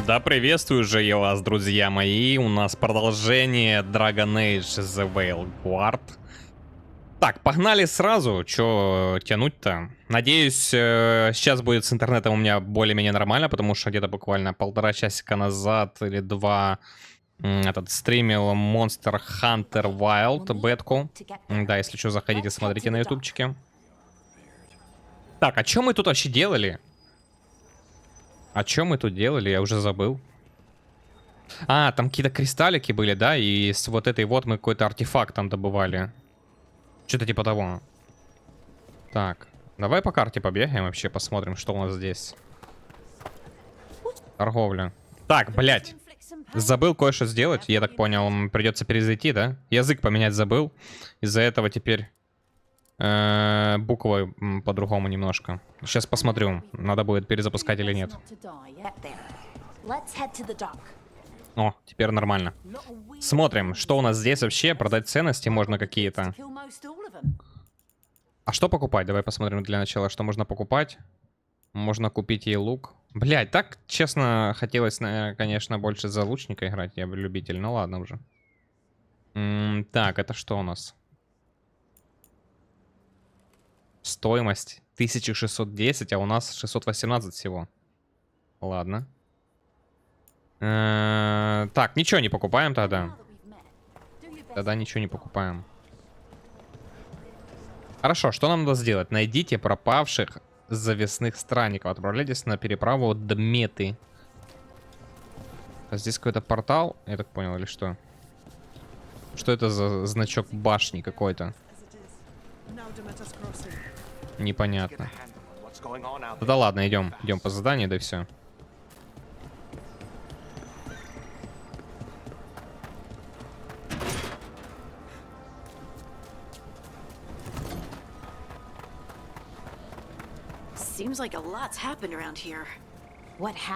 Да приветствую же я вас, друзья мои. У нас продолжение драгонейдж The Veilguard. Так, погнали сразу. Чё тянуть-то? Надеюсь, сейчас будет с интернетом у меня более-менее нормально, потому что где-то буквально полтора часика назад или два этот стримил Monster Hunter Wild бетку. Да, если что, заходите, смотрите на ютубчике. Так, а чё мы тут вообще делали? А чё мы тут делали? Я уже забыл. А, там какие-то кристаллики были, да? И с вот этой вот мы какой-то артефакт там добывали. Что-то типа того. Так, давай по карте побегаем вообще, посмотрим, что у нас здесь. Торговля. Так, блядь. Забыл кое-что сделать. Я так понял, придется перезайти, да? Язык поменять забыл. Из-за этого теперь буквы по-другому немножко. Сейчас посмотрю, надо будет перезапускать или нет. О, теперь нормально. Смотрим, что у нас здесь вообще. Продать ценности можно какие-то. А что покупать? Давай посмотрим для начала, что можно покупать. Можно купить ей лук. Блять, так, честно, хотелось, конечно, больше за лучника играть. Я любитель, ну ладно уже. Так, это что у нас? Стоимость 1610, а у нас 618 всего. Ладно. Так, ничего не покупаем тогда. Тогда ничего не покупаем. Хорошо, что нам надо сделать? Найдите пропавших завесных странников. Отправляйтесь на переправу Дметы. А здесь какой-то портал, я так понял, или что? Что это за значок башни какой-то? Непонятно. Да ладно, идем. Идем по заданию, да и все.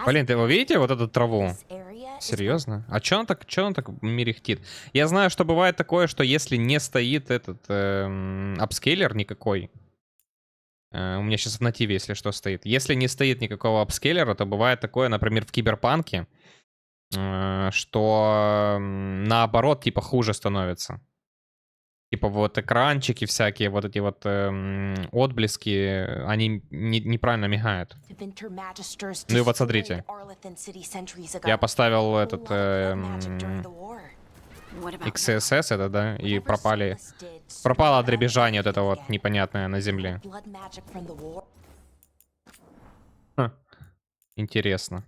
Блин, ты его видите, вот эту траву? Серьезно? А чё он так мерехтит? Я знаю, что бывает такое, что если не стоит этот апскейлер никакой. У меня сейчас в нативе, если что, стоит. Если не стоит никакого апскейлера, то бывает такое, например, в Киберпанке, что наоборот, типа, хуже становится. Типа вот экранчики всякие, вот эти вот отблески, они неправильно мигают. Ну и вот смотрите. Я поставил этот XSS, это, да, и пропало дребезжание вот это вот непонятное на земле. Интересно.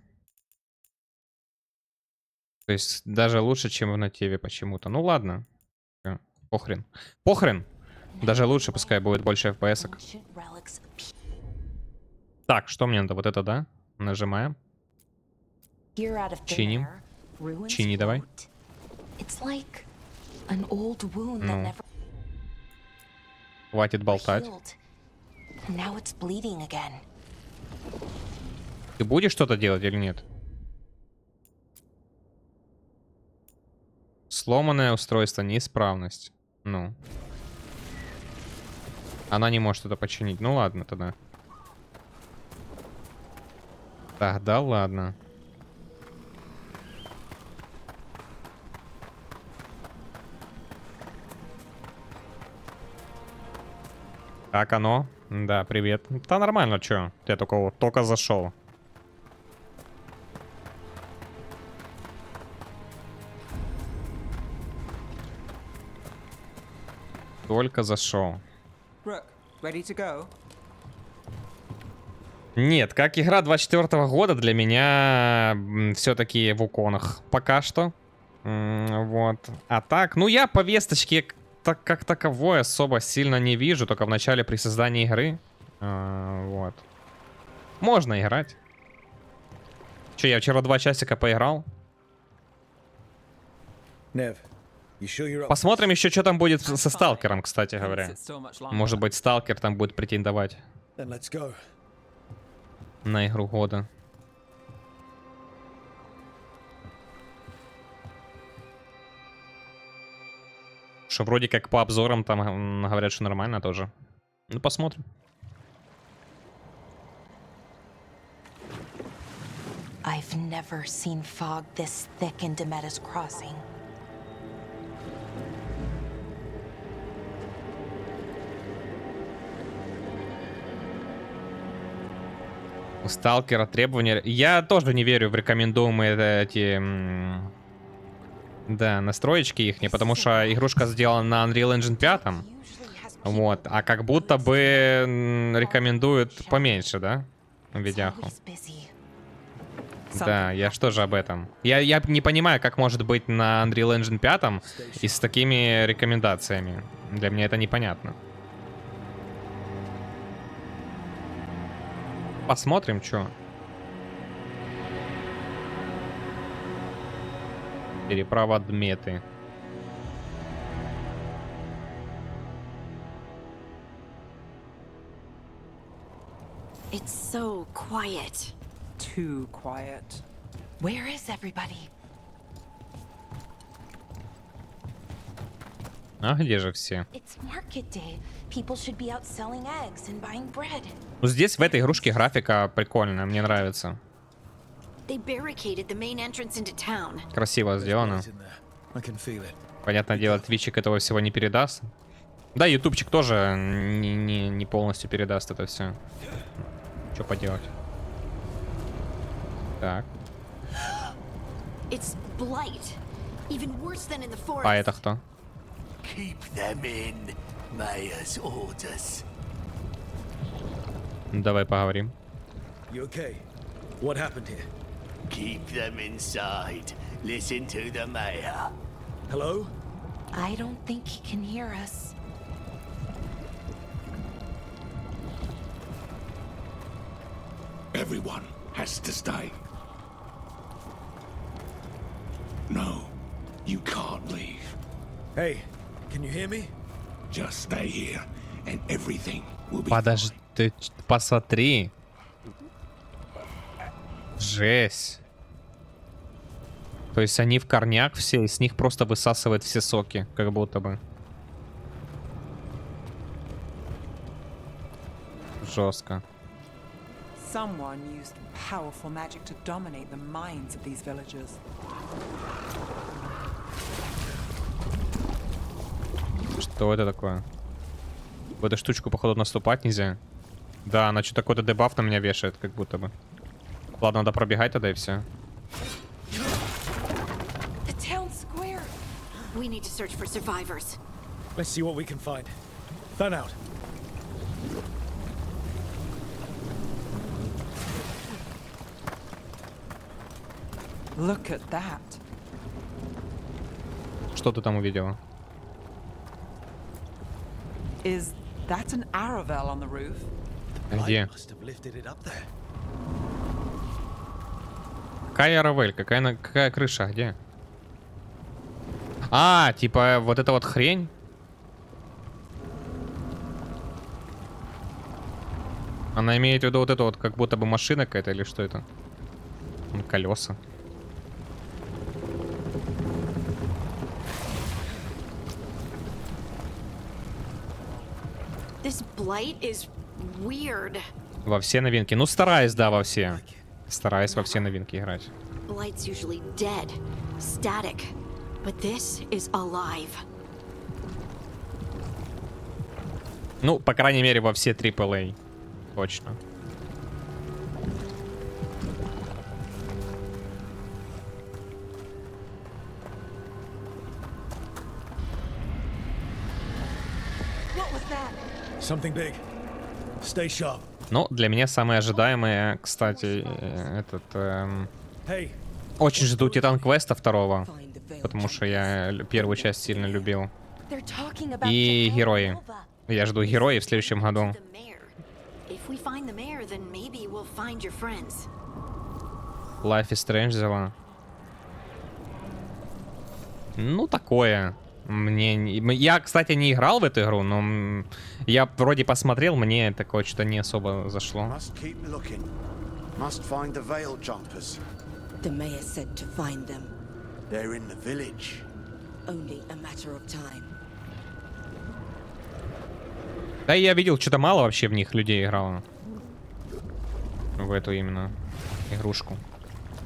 То есть даже лучше, чем в нативе почему-то. Ну ладно. Похрен. Похрен. Даже лучше, пускай будет больше FPS-ок. Так, что мне надо? Вот это, да? Нажимаем. Чиним. Чини давай. Ну. Хватит болтать. Ты будешь что-то делать или нет? Сломанное устройство, неисправность. Ну. Она не может это починить. Ну ладно тогда. Тогда ладно. Как оно? Да, привет. Да нормально, чё? Я только зашел. Только зашел. Нет, как игра 24-го года для меня все-таки в уконах. Пока что. Вот. А так, ну я по весточке как таковой особо сильно не вижу, только в начале при создании игры. Вот. Можно играть. Че, я вчера 2 часика поиграл. Посмотрим еще, что там будет со сталкером, кстати говоря. Может быть, сталкер там будет претендовать на игру года. Что вроде как по обзорам там говорят, что нормально тоже. Ну, посмотрим. I've never seen fog this thick in Demetta's Crossing. У сталкера требования. Я тоже не верю в рекомендуемые эти да, настроечки их, потому что игрушка сделана на Unreal Engine 5. Вот, а как будто бы рекомендуют поменьше, да? Видяху. Да, я что же об этом? Я не понимаю, как может быть на Unreal Engine 5 и с такими рекомендациями. Для меня это непонятно. Посмотрим, что. Переправа Дметы. It's so quiet. Too quiet. Where is everybody? А где же все? It's market day. People should be out selling eggs and buying bread. Ну, здесь в этой игрушке графика прикольная, мне нравится. They barricaded the main entrance into town. Красиво сделано. Понятное дело, твичик этого всего не передаст. Да, ютубчик тоже не полностью передаст это все. Что поделать? Так. It's blight. Even worse than in the forest. А это кто? Keep them in, Mayor's orders. Давай поговорим. You okay? What happened here? Keep them inside. Listen to the mayor. Hello? I don't think he can hear us. Everyone has to stay. No, you can't leave. Hey, can you hear me? Just stay here, and everything will be Подожди, ты посмотри. Жесть. То есть они в корнях все, и с них просто высасывают все соки, как будто бы. Жестко. Someone used powerful magic to dominate the minds of these villagers. Что это такое? В эту штучку, походу, наступать нельзя. Да, она что-то какой-то дебаф на меня вешает, как будто бы. Ладно, надо пробегать тогда и все. The town square. We need to search for survivors. Let's see what we can find. Fan out. Look at that. Что ты там увидела? Is that an Aravel on the roof? Где? Must have lifted it up there. Какая равель? Какая крыша? Где? А, типа вот эта вот хрень? Она имеет в виду вот это вот, как будто бы машина какая-то или что это? Колеса. This blight is weird. Во все новинки. Ну, стараюсь, да, во все. Стараюсь во все новинки играть. Blight's usually dead, static, but this is alive. Ну, по крайней мере, во все AAA. Точно. What was that? Something big. Stay sharp. Ну, для меня самое ожидаемое, кстати, этот... Hey, очень жду Титан Квеста 2, потому что я первую часть сильно любил. They're talking about И Japan герои. Nova. Я жду героев в следующем году. The mayor. If we find the mayor, then maybe we'll find your friends. Life is Strange взяла. Ну, такое. Я, кстати, не играл в эту игру, но я вроде посмотрел, мне такое что-то не особо зашло. Must keep looking. Must find the veil jumpers. The mayor said to find them. They're in the village. Only a matter of time. Да, я видел, что-то мало вообще в них людей играло. В эту именно игрушку.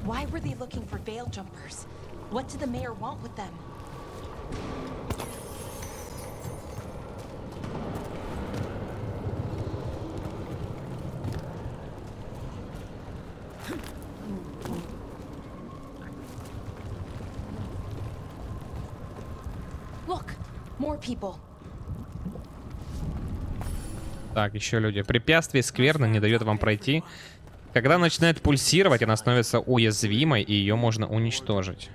Why were they looking for veil jumpers? What did the mayor want with them? Look, more people. Так, еще люди. Препятствие скверно, не дает вам пройти. Когда начинает пульсировать, она становится уязвимой, и ее можно уничтожить.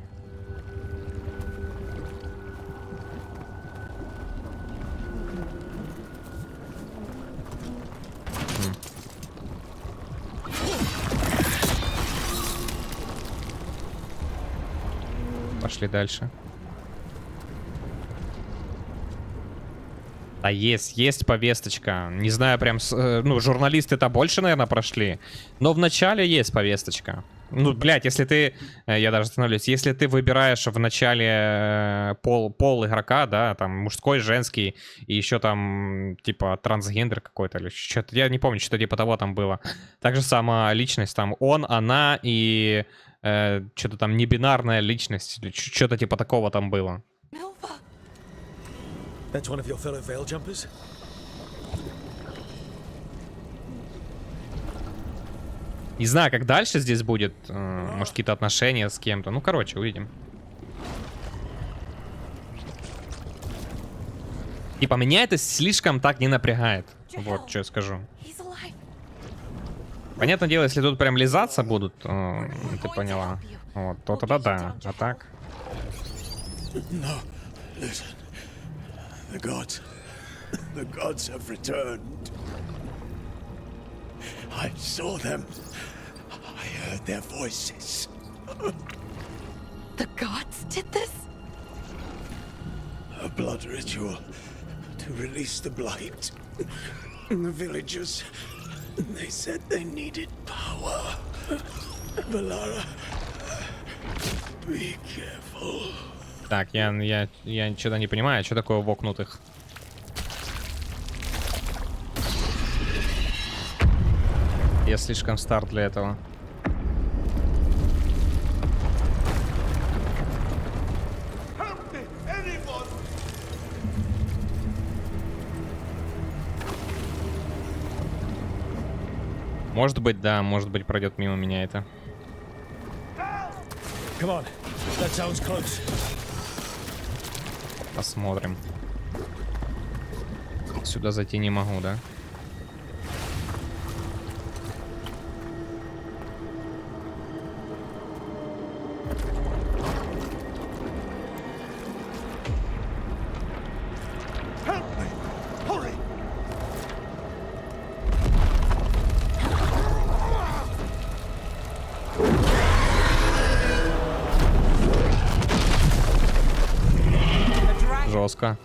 Пошли дальше. Да, есть повесточка. Не знаю, прям, ну, журналисты-то больше, наверное, прошли. Но в начале есть повесточка. Ну, блядь, если ты, я даже остановлюсь, если ты выбираешь в начале пол игрока, да, там, мужской, женский, и еще там, типа, трансгендер какой-то, или что-то, я не помню, что типа того там было. Так же сама личность, там, он, она и что-то там небинарная личность, или что-то типа такого там было. That's one of your fellow veil jumpers? Не знаю, как дальше здесь будет. Может, какие-то отношения с кем-то. Ну, короче, увидим. Типа, меня это слишком так не напрягает. Вот, что я скажу. Понятное дело, если тут прям лизаться будут, ты поняла. Вот, то тогда да. А так? No, listen. The gods have returned. I saw them. I heard their voices. The gods did this? A blood ritual to release the blight. The villagers, they said they needed power. Valara, be careful. Так, я что-то не понимаю, что такое вокнутых. Я слишком стар для этого. Может быть, да, может быть, пройдет мимо меня это. Come on, that sounds close. Посмотрим. Сюда зайти не могу, да? Жестко.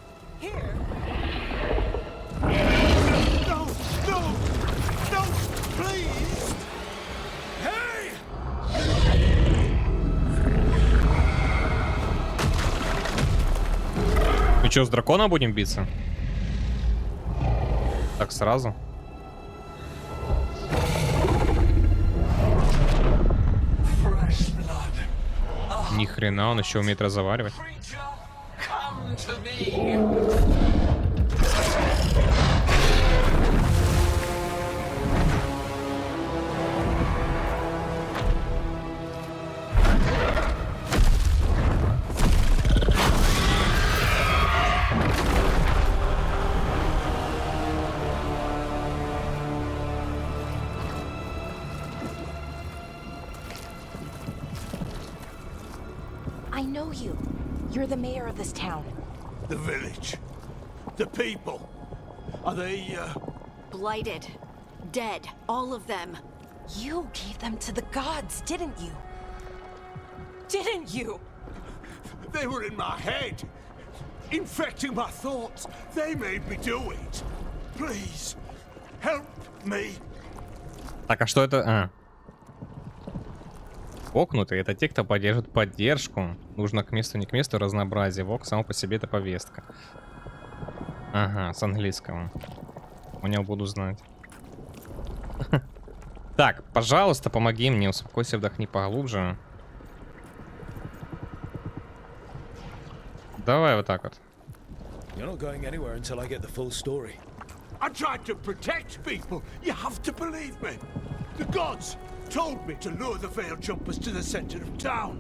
Мы что, с драконом будем биться? Так сразу? Ни хрена, он еще умеет разговаривать. I know you. You're the mayor of this town. The village. The people. Are they, Blighted. Dead. All of them. You gave them to the gods, didn't you? Didn't you? They were in my head. Infecting my thoughts. They made me do it. Please, help me. Так, а что это? А. Вокнутые — это те, кто поддержит поддержку. Нужно к месту, не к месту, разнообразие. Вок само по себе — это повестка. Ага, с английского. Понял, буду знать. Так, пожалуйста, помоги мне. Успокойся, вдохни поглубже. Давай вот так вот. You're not going anywhere until I get the full story. I tried to protect people. You have to believe me. The gods told me to lure the veil jumpers to the center of town.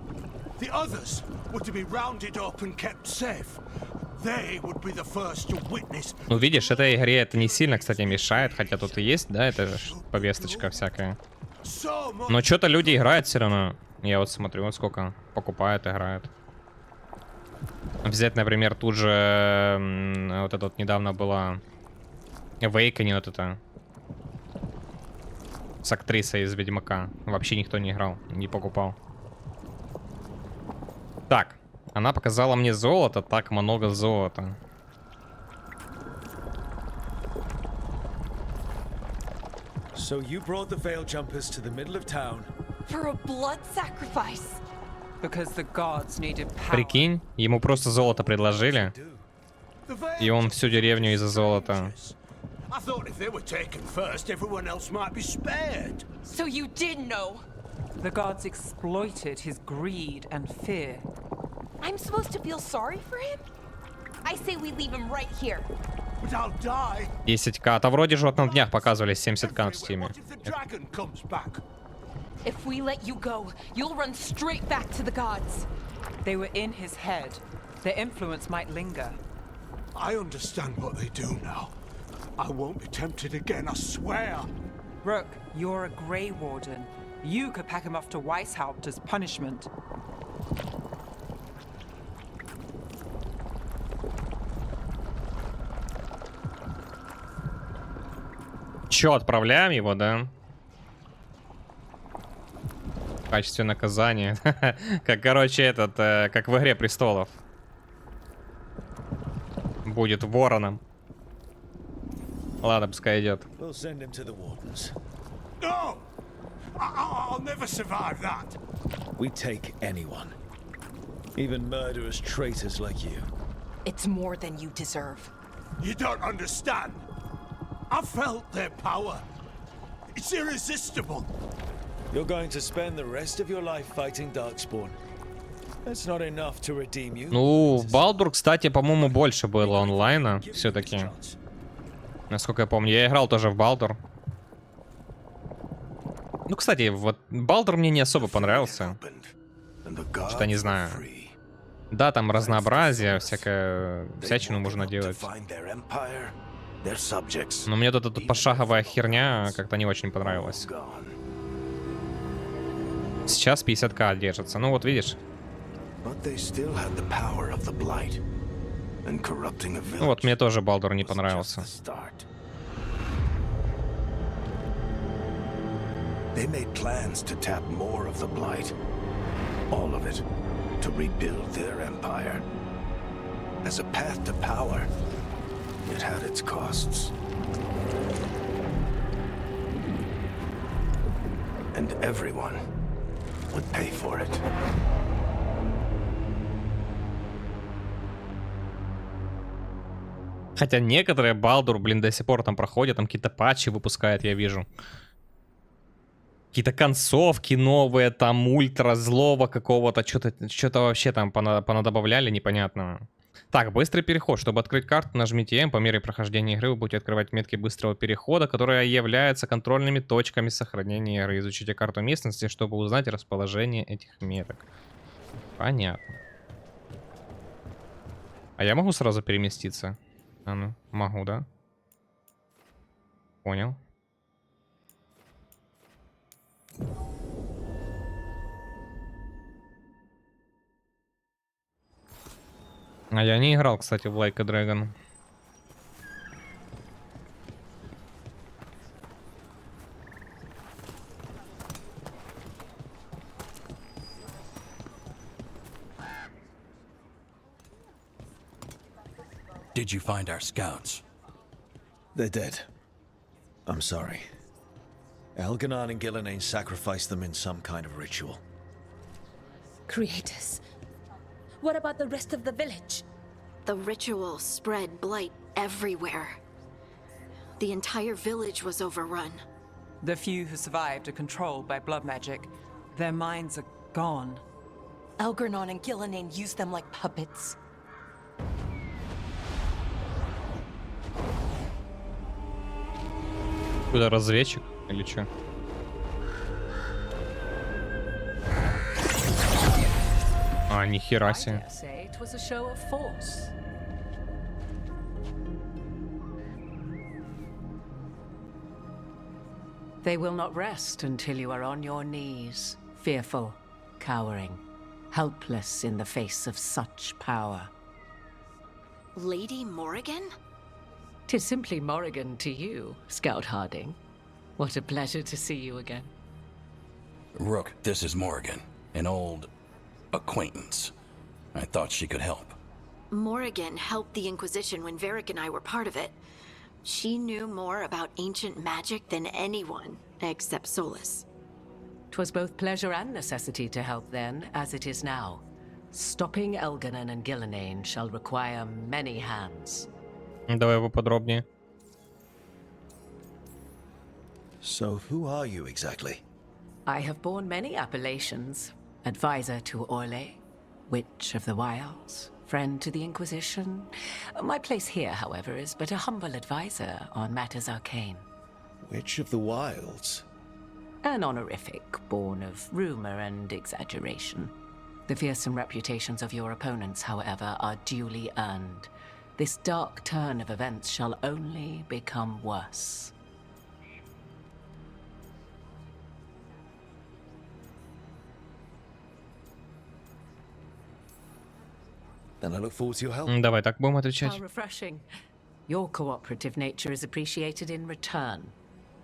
The others were to be rounded up and kept safe. They would be the first to witness. Ну, видишь, этой игре это не сильно, кстати, мешает. Хотя тут и есть, да, это повесточка всякая. Но что-то люди играют все равно. Я вот смотрю, вот сколько покупают, играют. Взять, например, тут же вот это вот недавно была Вейкани, вот это с актрисой из Ведьмака. Вообще никто не играл, не покупал. Так, она показала мне золото, так много золота. So you brought the veil jumpers to the middle of town. For a blood sacrifice. Because the gods needed power. Прикинь, ему просто золото предложили, и он всю деревню из-за золота. I thought if they were taken first, everyone else might be spared. So you did know. The gods exploited his greed and fear. I'm supposed to feel sorry for him? I say we leave him right here. But I'll die. 10к. А вроде же вот на днях показывали 70к в стиме. What if the dragon comes back? If we let you go, you'll run straight back to the gods. They were in his head. Their influence might linger. I understand what they do now. I won't be tempted again, I swear. Rook, you're a Grey Warden. You could pack him off to Weishaupt as punishment. Чё, отправляем его, да? В качестве наказания. Как, короче, этот, как в «Игре престолов». Будет вороном. Ладно, пускай идет. We'll send him to the wardens. No! I'll never survive that. We take anyone. Even murderous traitors like you. It's more than you deserve. You don't understand. I felt their power. It's irresistible. You're going to spend the rest of your life fighting Darkspawn. That's not enough to redeem you. Ну, в Балдур, кстати, по-моему, больше было онлайна все-таки. Насколько я помню, я играл тоже в Балдур. Ну, кстати, вот Балдур мне не особо понравился. Что-то не знаю. Да, там разнообразие, всячину можно делать. Но мне тут эта пошаговая херня как-то не очень понравилась. Сейчас 50к держится. Ну вот видишь. Ну вот мне тоже Балдур не понравился. They made plans to tap more of the blight. All of it to rebuild their empire. As a path to power, it had its costs. And everyone would pay for it. Хотя некоторые Балдур, блин, до сих пор там проходят, там какие-то патчи выпускают, я вижу. Какие-то концовки новые, там ультра злого какого-то, что-то вообще там понадобавляли непонятного. Так, быстрый переход. Чтобы открыть карту, нажмите М. По мере прохождения игры вы будете открывать метки быстрого перехода, которые являются контрольными точками сохранения игры. Изучите карту местности, чтобы узнать расположение этих меток. Понятно. А я могу сразу переместиться? А ну, могу, да? Понял. А я не играл, кстати, в Like a Dragon. Did you find our scouts? They're dead. I'm sorry. Elganon and Gillenane sacrificed them in some kind of ritual. Creators. What about the rest of the village? The ritual spread blight everywhere. The entire village was overrun. The few who survived are controlled by blood magic. Their minds are gone. Algernon and Gillenane used them like puppets. Куда, разведчик или что? А, нихера себе. They will not rest until you are on your knees, fearful, cowering, helpless in the face of such power. Lady Morrigan? 'Tis simply Morrigan to you, Scout Harding. What a pleasure to see you again. Rook, this is Morrigan, an old acquaintance. I thought she could help. Morrigan helped the Inquisition when Varric and I were part of it. She knew more about ancient magic than anyone, except Solus. 'Twas both pleasure and necessity to help then, as it is now. Stopping Elganon and Gillenane shall require many hands. Давай поподробнее. So who are you exactly? I have borne many appellations. Advisor to Orlais, Witch of the Wilds, friend to the Inquisition. My place here, however, is but a humble advisor on matters arcane. Witch of the Wilds? An honorific born of rumor and exaggeration. The fearsome reputations of your opponents, however, are duly earned. This dark turn of events shall only become worse. Then I look forward to your help. Давай так будем отвечать. How refreshing. Your cooperative nature is appreciated in return.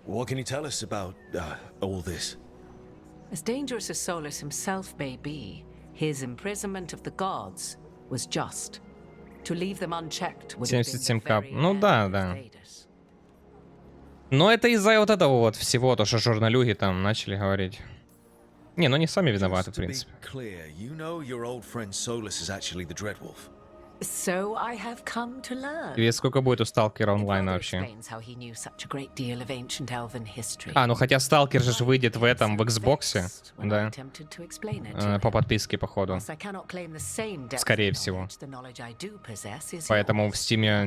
What can you tell us about all this? As dangerous as Solus himself may be, his imprisonment of the gods was just. To leave them unchecked would have been the 77к. very Ну end да, of да. Vadus. Но это из-за вот этого вот всего, то, что журналюги там начали говорить. Не, ну они сами виноваты, в принципе. Clear, you know your old friend Solus is actually the Dreadwolf. So I have come to learn. И сколько будет у Сталкера онлайн вообще? Explains how he knew such a great deal of ancient elven history. А, ну хотя Сталкер же выйдет в этом, в Xbox'е, When I да, attempted to explain it to по him. подписке, походу. Whilst I cannot claim the same depth Скорее of всего. knowledge, the knowledge I do possess is Поэтому в yours. Стиме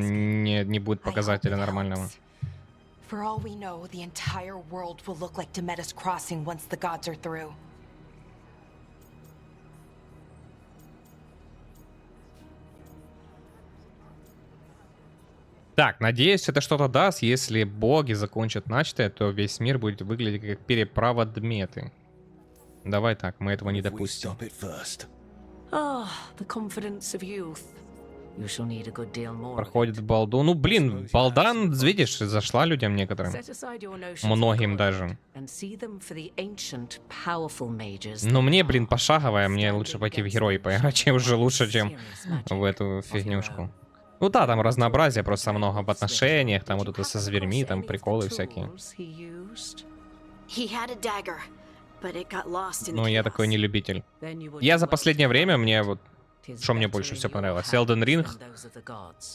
не будет показателя нормального. For all we know, the entire world will look like Demetus Crossing once the gods are through. Так, надеюсь, это что-то даст. Если боги закончат начатое, то весь мир будет выглядеть как переправа Дметы. Давай так, мы этого не допустим. Stop it first. Ah, the confidence of youth. You shall need a good deal more. of Проходит балду. Ну, блин, балдан, видишь, зашла людям некоторым. it. Set aside your notions of Многим God даже. and see them for the ancient, powerful mages Но they мне, are. блин, пошаговая, мне лучше пойти в герои поиграть, чем уже лучше, чем в эту фигнюшку. Ну да, там разнообразие просто много в отношениях, там вот это со зверьми, там приколы всякие. He had a dagger, but it got lost in Но the я chaos. такой не любитель. Я за последнее время, мне вот, что мне больше всего понравилось? Elden Ring.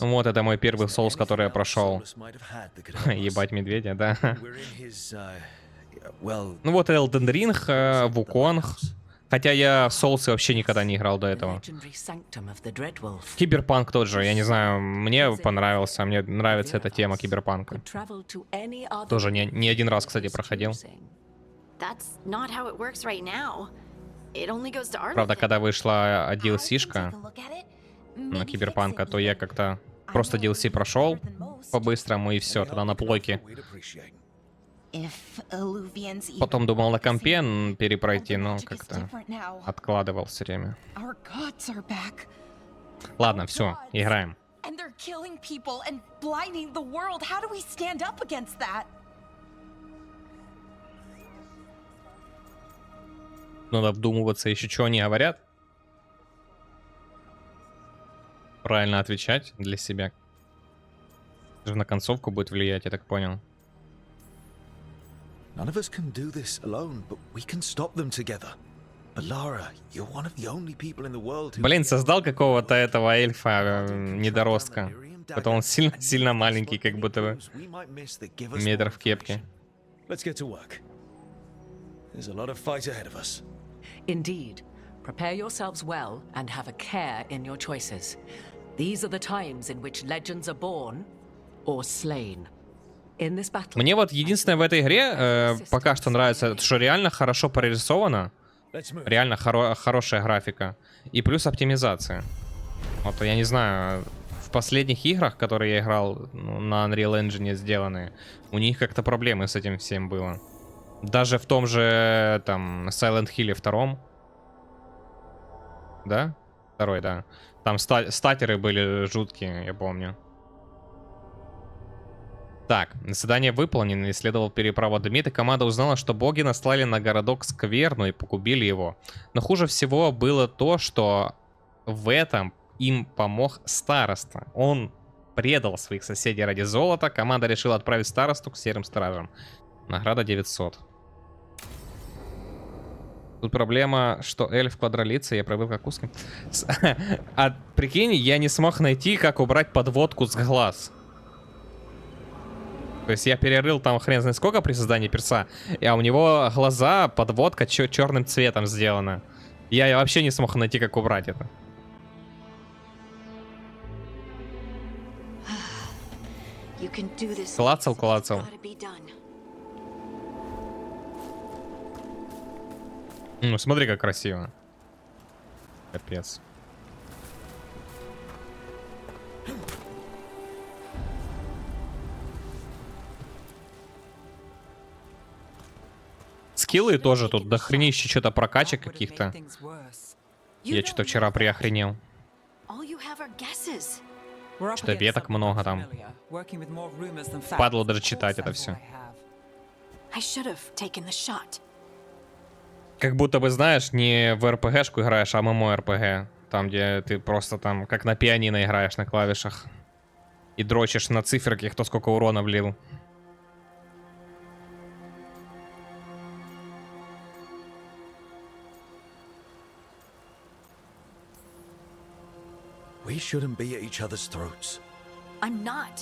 Вот это мой первый соус, который я прошел. Solus might have had the controls. Ебать медведя, да. We're in his, well, Ну вот Elden Ring, Вуконг. Хотя я в соусы вообще никогда не играл до этого. Киберпанк тот же, я не знаю, мне понравился, мне нравится эта тема киберпанка. Тоже не один раз, кстати, проходил. That's not how it works right now. It only goes to Правда, Arlington. когда вышла DLC-шка на киберпанка, то я как-то просто DLC прошел по-быстрому и все, тогда на плойке. we'd appreciate. Потом думал на компе перепройти, но как-то откладывал все время. Ладно, все, играем. And they're killing people and blinding the world. How do we stand up against that? Надо вдумываться еще, что они говорят. Правильно отвечать для себя. Это же на концовку будет влиять, я так понял. None of us can do this alone, but we can stop them together. Alara, you're one of the only people in the world who... Блин, создал какого-то этого эльфа, недоростка. Это он сильно маленький, как будто бы метр в кепке. let's get to work. There's a lot of fight ahead of us. Indeed. Prepare yourselves well and have a care in your choices. These are the times in which legends are born or slain. In this battle. Мне вот единственное в этой игре пока что нравится, что реально хорошо прорисовано. Реально хорошая графика. И плюс оптимизация. Вот я не знаю, в последних играх, которые я играл на Unreal Engine сделанные, у них как-то проблемы с этим всем было. Даже в том же там Silent Hill 2. Да? Второй, да. Там статеры были жуткие, я помню. Так, задание выполнено, исследовал переправу Демид, и команда узнала, что боги наслали на городок скверну и погубили его. Но хуже всего было то, что в этом им помог староста. Он предал своих соседей ради золота, команда решила отправить старосту к серым стражам. Награда 900. Тут проблема, что эльф квадролица, я пробыл как узким. А прикинь, я не смог найти, как убрать подводку с глаз. То есть я перерыл там хрен знает сколько при создании перса, а у него глаза, подводка черным цветом сделана. Я вообще не смог найти, как убрать это. Клацал. Ну, смотри, как красиво. Капец. Скиллы тоже тут дохренище что-то прокачек каких-то. Я что-то вчера приохренел. Что-то веток много там. Падло даже читать это все. Как будто бы, знаешь, не в РПГшку играешь, а ММО-РПГ. Там, где ты просто там, как на пианино играешь на клавишах. И дрочишь на циферки, кто сколько урона влил.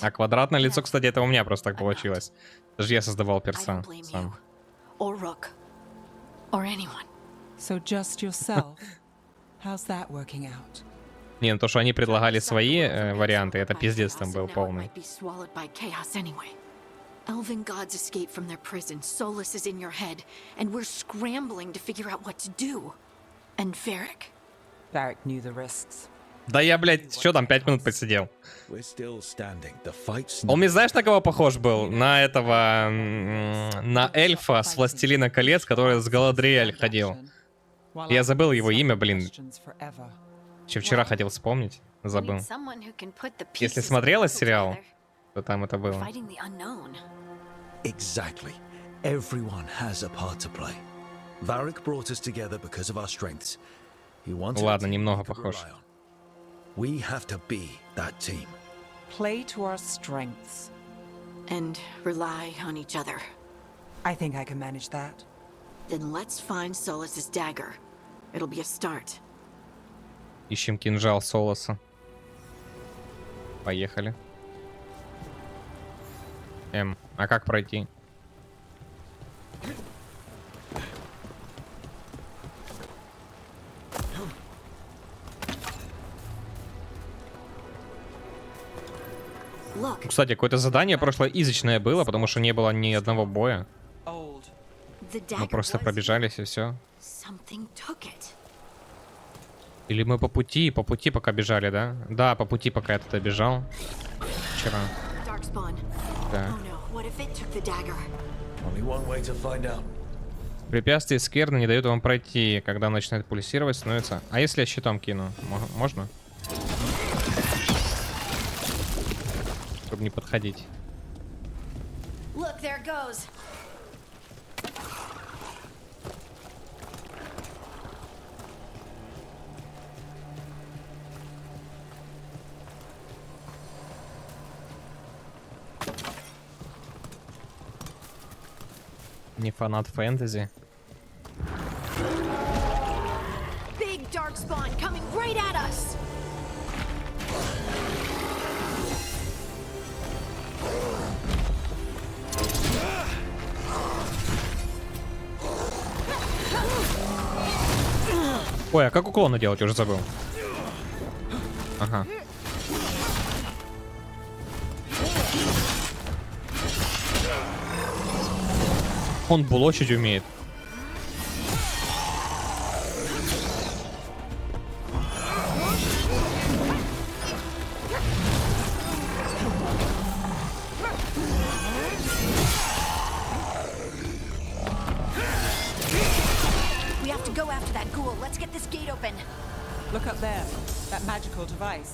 А квадратное лицо, кстати, это у меня просто так получилось. Даже я создавал перса сам. Не, ну то, что они предлагали свои варианты, это пиздец там был полный. Elven gods escape from their prison. Solus is in your head, and we're scrambling to figure out what to do. And Varric? Varric knew the risks. Да я, блядь, что там, 5 минут посидел. Он мне знаешь, на кого похож был? На этого... на эльфа с Властелина колец, который с Галадриэль ходил. Я забыл его имя, блин. Еще вчера хотел вспомнить. Забыл. Если смотрела сериал, то там это было. Exactly. Everyone has a part to play. Varric brought us together because of our strengths. He wanted Ладно, немного похож. We have to be that team. Play to our strengths. And rely on each other. I think I can manage that. Then let's find Solus's dagger. It'll be a start. Ищем кинжал Солоса. Поехали. А как пройти? Кстати, какое-то задание прошлое изичное было, потому что не было ни одного боя. Мы просто пробежались и все. Или мы по пути пока бежали, да? Да, по пути пока я туда бежал. Вчера. Да. Препятствие скверны не дают вам пройти. Когда начинает пульсировать, становится... А если я щитом кину? Можно? Чтобы не подходить. Look, there goes. Не фанат фэнтези. Big darkspawn coming right at us. Ой, а как уклоны делать? Я уже забыл. Ага. Он блочить умеет. We have to go after that ghoul. Let's get this gate open. Look up there. That magical device.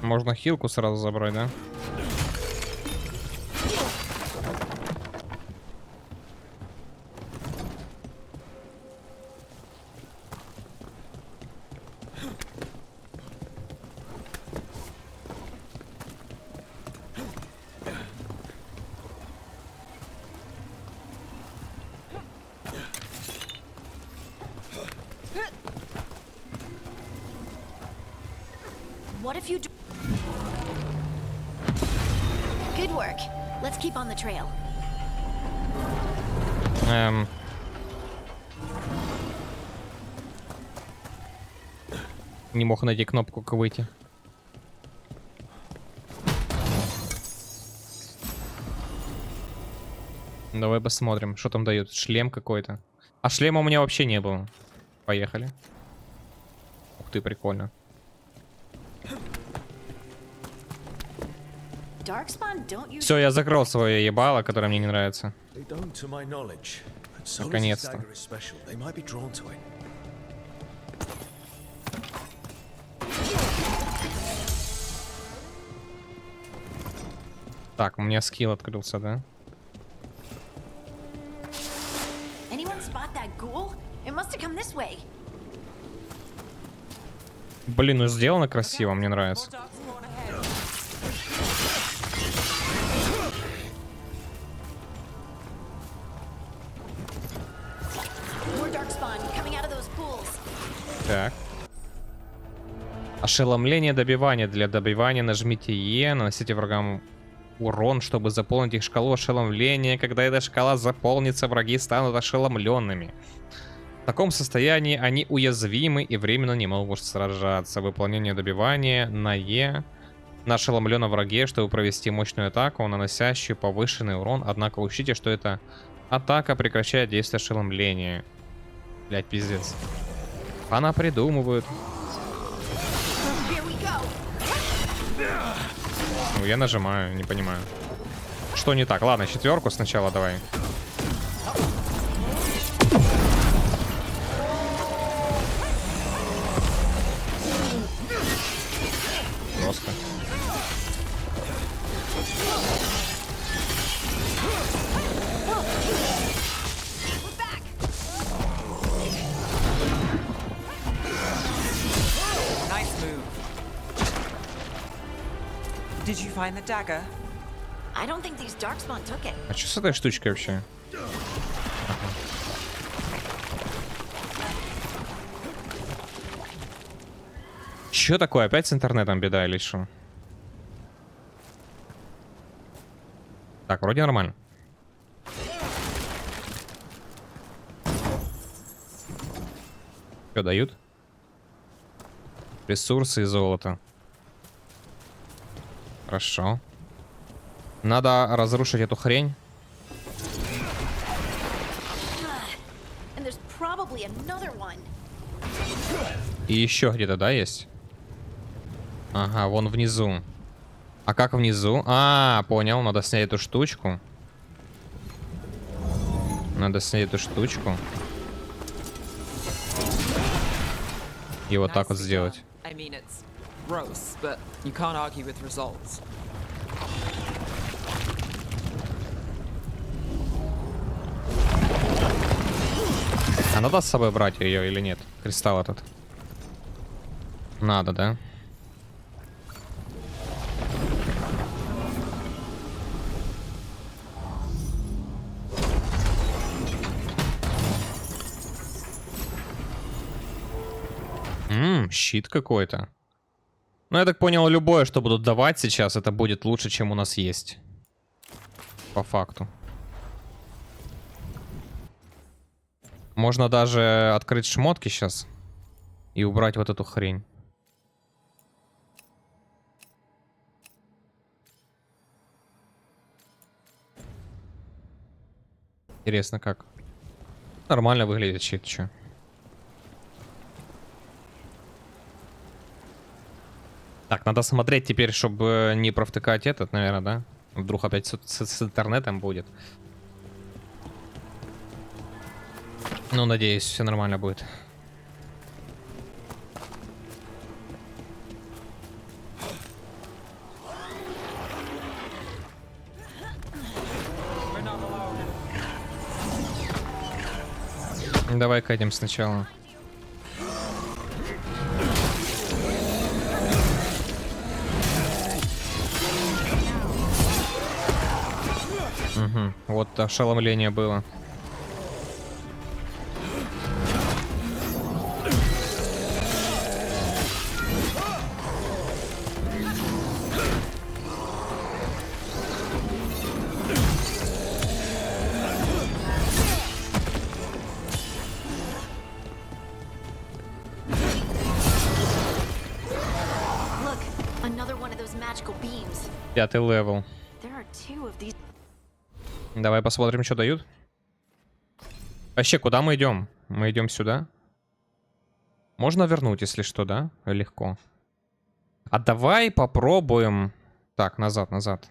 Можно хилку сразу забрать, да? What if you do? Good work. Let's keep on the trail. Не мог найти кнопку, как выйти. Давай посмотрим, что там дают. Шлем какой-то. А шлема у меня вообще не было. Поехали. Ух ты, прикольно. Все, я закрыл свое ебало, которое мне не нравится. Наконец-то. Так, у меня скилл открылся, да? Блин, ну сделано красиво, мне нравится. Так. Ошеломление добивания. Для добивания нажмите Е, наносите врагам урон, чтобы заполнить их шкалу ошеломления. Когда эта шкала заполнится, враги станут ошеломленными. В таком состоянии они уязвимы и временно не могут сражаться. Выполнение добивания на Е на ошеломленном враге, чтобы провести мощную атаку, наносящую повышенный урон. Однако учтите, что эта атака прекращает действие ошеломления. Блять, пиздец. Она придумывает. Ну, я нажимаю, не понимаю. Что не так? Ладно, четверку сначала давай. Жестко. Did you find the dagger? I don't think these darkspawn took it. А что с этой штучкой вообще? Чё такое? Опять с интернетом беда или что? Так, вроде нормально. Что дают? Ресурсы и золото. Хорошо. Надо разрушить эту хрень. И еще где-то, да, есть? Ага, вон внизу. А как внизу? А, понял, надо снять эту штучку. Надо снять эту штучку. И вот так вот сделать. Gross, but you can't argue with results. А надо с собой брать ее или нет? Кристалл этот. Надо, да? Щит какой-то. Ну, я так понял, любое, что будут давать сейчас, это будет лучше, чем у нас есть. По факту. Можно даже открыть шмотки сейчас и убрать вот эту хрень. Интересно как. Нормально выглядит щит, чё. Так, надо смотреть теперь, чтобы не провтыкать этот, наверное, да? Вдруг опять с интернетом будет. Ну, надеюсь, все нормально будет. Давай катим сначала. Угу. Вот ошеломление было. Пятый левел. Давай посмотрим, что дают. Вообще, куда мы идем? Мы идем сюда. Можно вернуть, если что, да? Легко. А давай попробуем. Так, назад, назад.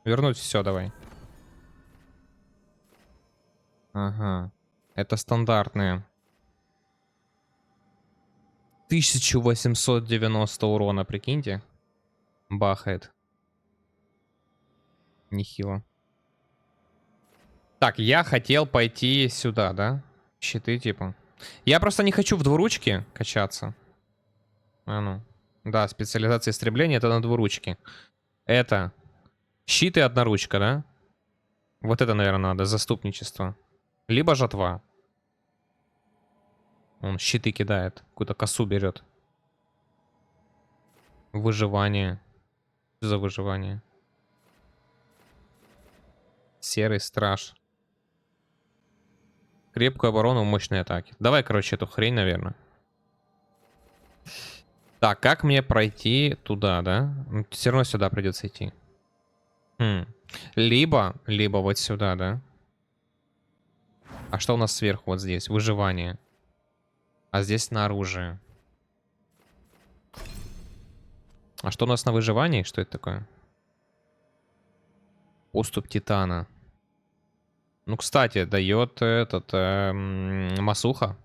Вернуть все, давай. Ага. Это стандартные. 1890 урона, прикиньте. Бахает. Нехило. Так, я хотел пойти сюда, да? Щиты, типа. Я просто не хочу в двуручке качаться. А ну. Да, специализация истребления — это на двуручке. Это щит и одноручка, да? Вот это, наверное, надо. Заступничество. Либо жатва. Он щиты кидает. Какую-то косу берет. Выживание. Что за выживание? Серый страж. Крепкую оборону, мощные атаки. Давай, короче, эту хрень, наверное. Так, как мне пройти туда, да? Все равно сюда придется идти. Либо вот сюда, да? А что у нас сверху вот здесь? Выживание. А здесь на оружие. А что у нас на выживании? Что это такое? Уступ титана. Ну, кстати, дает этот масуха.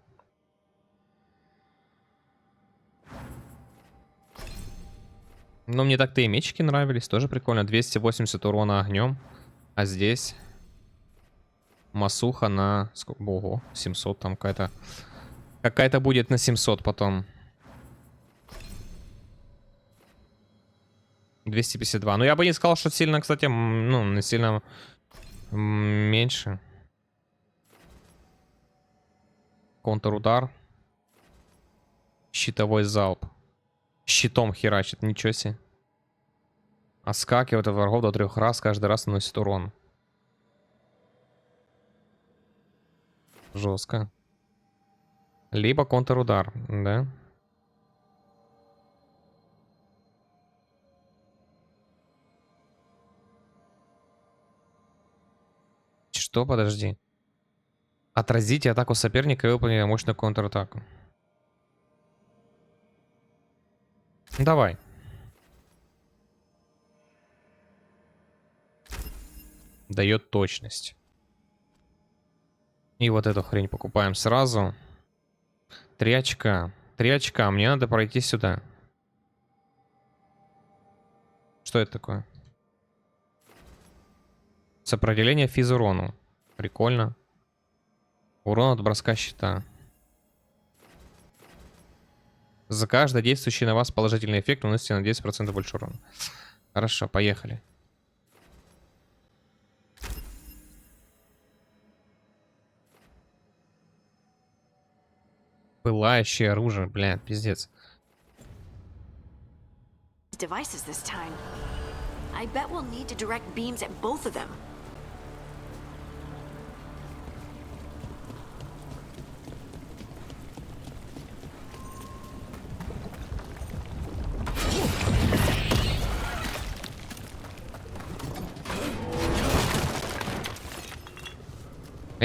Ну, мне так-то и мечики нравились. Тоже прикольно. 280 урона огнем. А здесь масуха на... Ого, 700 там какая-то... Какая-то будет на 700 потом. 252. Ну, я бы не сказал, что сильно, кстати, ну, сильно меньше. Контрудар. Щитовой залп. Щитом херачит, ничего себе. Отскакивает от врагов до 3 раз, каждый раз наносит урон. Жестко. Либо контрудар, да? Что? Подожди. Отразите атаку соперника и выполните мощную контратаку. Давай. Дает точность. И вот эту хрень покупаем сразу. 3 очка. 3 очка. Мне надо пройти сюда. Что это такое? Сопротивление физурону. Прикольно. Урон от броска щита. За каждый действующий на вас положительный эффект наносите на 10% больше урона. Хорошо, поехали. Пылающее оружие, бля, пиздец. Devices this time. I bet we'll need to direct beams at both of them.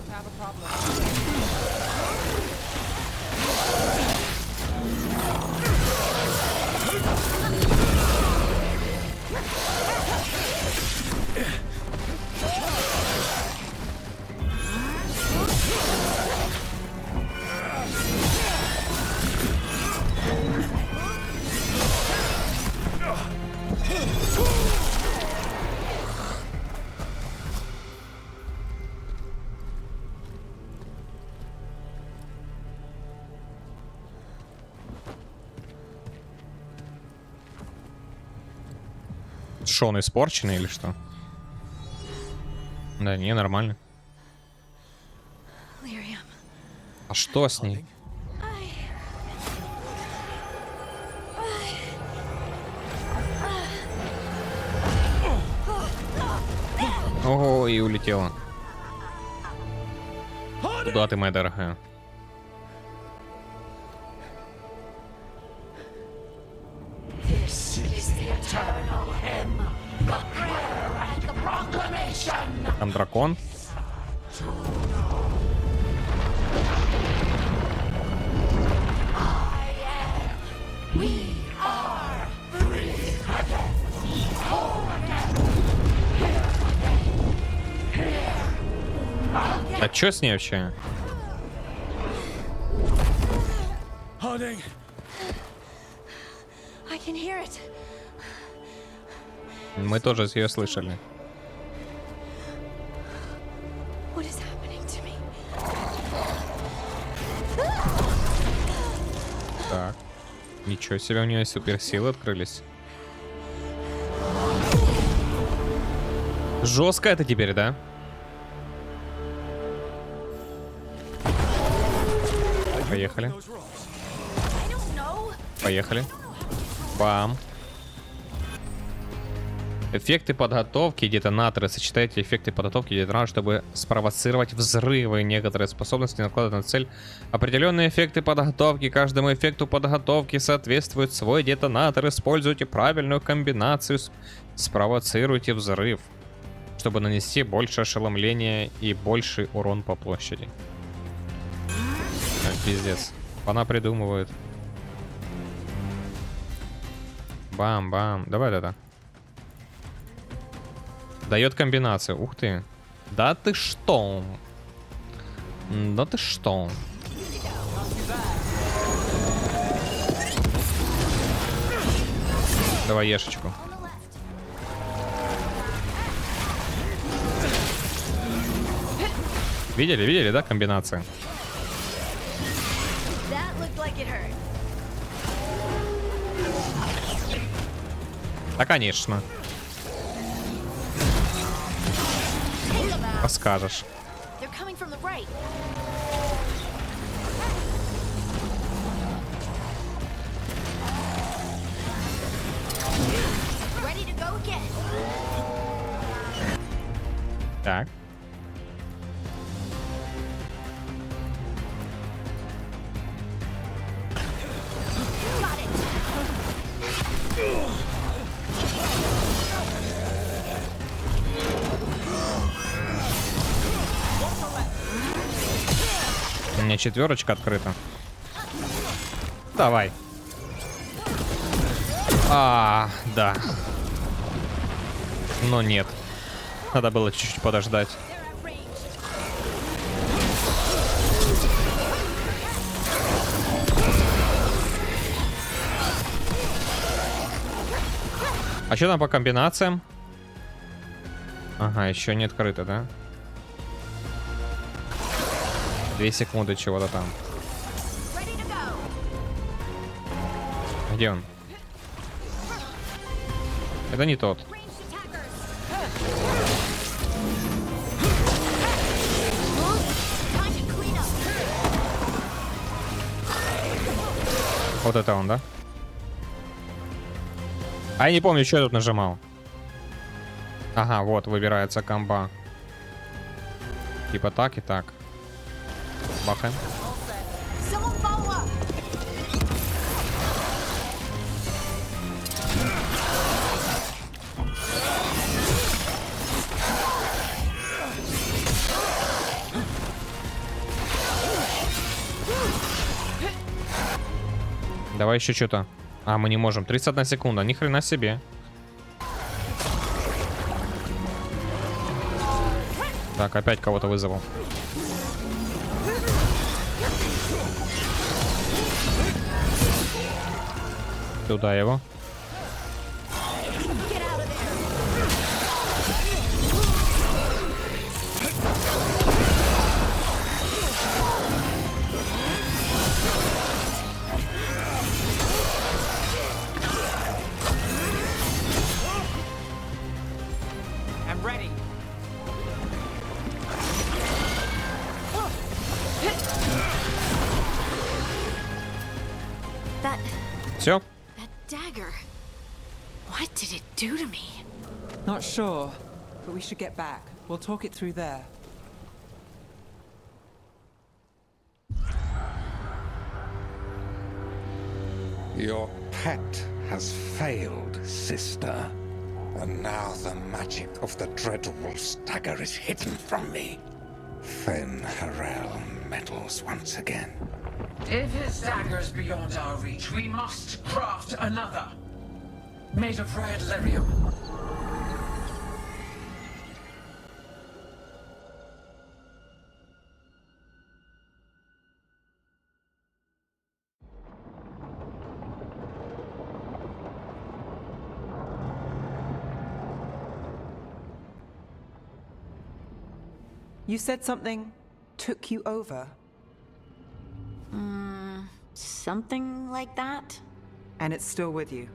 about to have a problem. Что, он испорченный или что? Да не, нормально. А что с ней? Ого, и улетела. Куда ты, моя дорогая? Там дракон. А чё с ней вообще? Мы тоже ее слышали. Так. Ничего себе, у нее суперсилы открылись. Жестко это теперь, да? Поехали. Поехали. Бам. Эффекты подготовки, детонаторы. Сочетайте эффекты подготовки и детонаторы, чтобы спровоцировать взрывы. Некоторые способности накладывают на цель определенные эффекты подготовки. Каждому эффекту подготовки соответствует свой детонатор. Используйте правильную комбинацию. Спровоцируйте взрыв, чтобы нанести больше ошеломления и больший урон по площади. Пиздец. Она придумывает. Бам-бам. Давай это. Дает комбинацию. Ух ты. Да ты что? Да ты что? Давай ешечку. Видели, видели, да, комбинация? Да, конечно. Расскажешь. Так. У меня четверочка открыта. Давай. Да. Но нет. Надо было чуть-чуть подождать. А что там по комбинациям? Ага, еще не открыто, да? 2 секунды чего-то там. Где он? Это не тот. Вот это он, да? А я не помню, что я тут нажимал. Ага, вот, выбирается комба. Типа так и так. Бахаем. Давай еще что-то. А, мы не можем. 31 секунда. Ни хрена себе. Так, опять кого-то вызову. Туда его. I'm ready. Все. Dagger. What did it do to me? Not sure, but we should get back. We'll talk it through there. Your pet has failed, sister. And now the magic of the Dreadwolf's dagger is hidden from me. Fen Harel meddles once again. If his dagger's beyond our reach, we must craft another. Made of red lyrium. You said something took you over. Something like that? And it's still with you?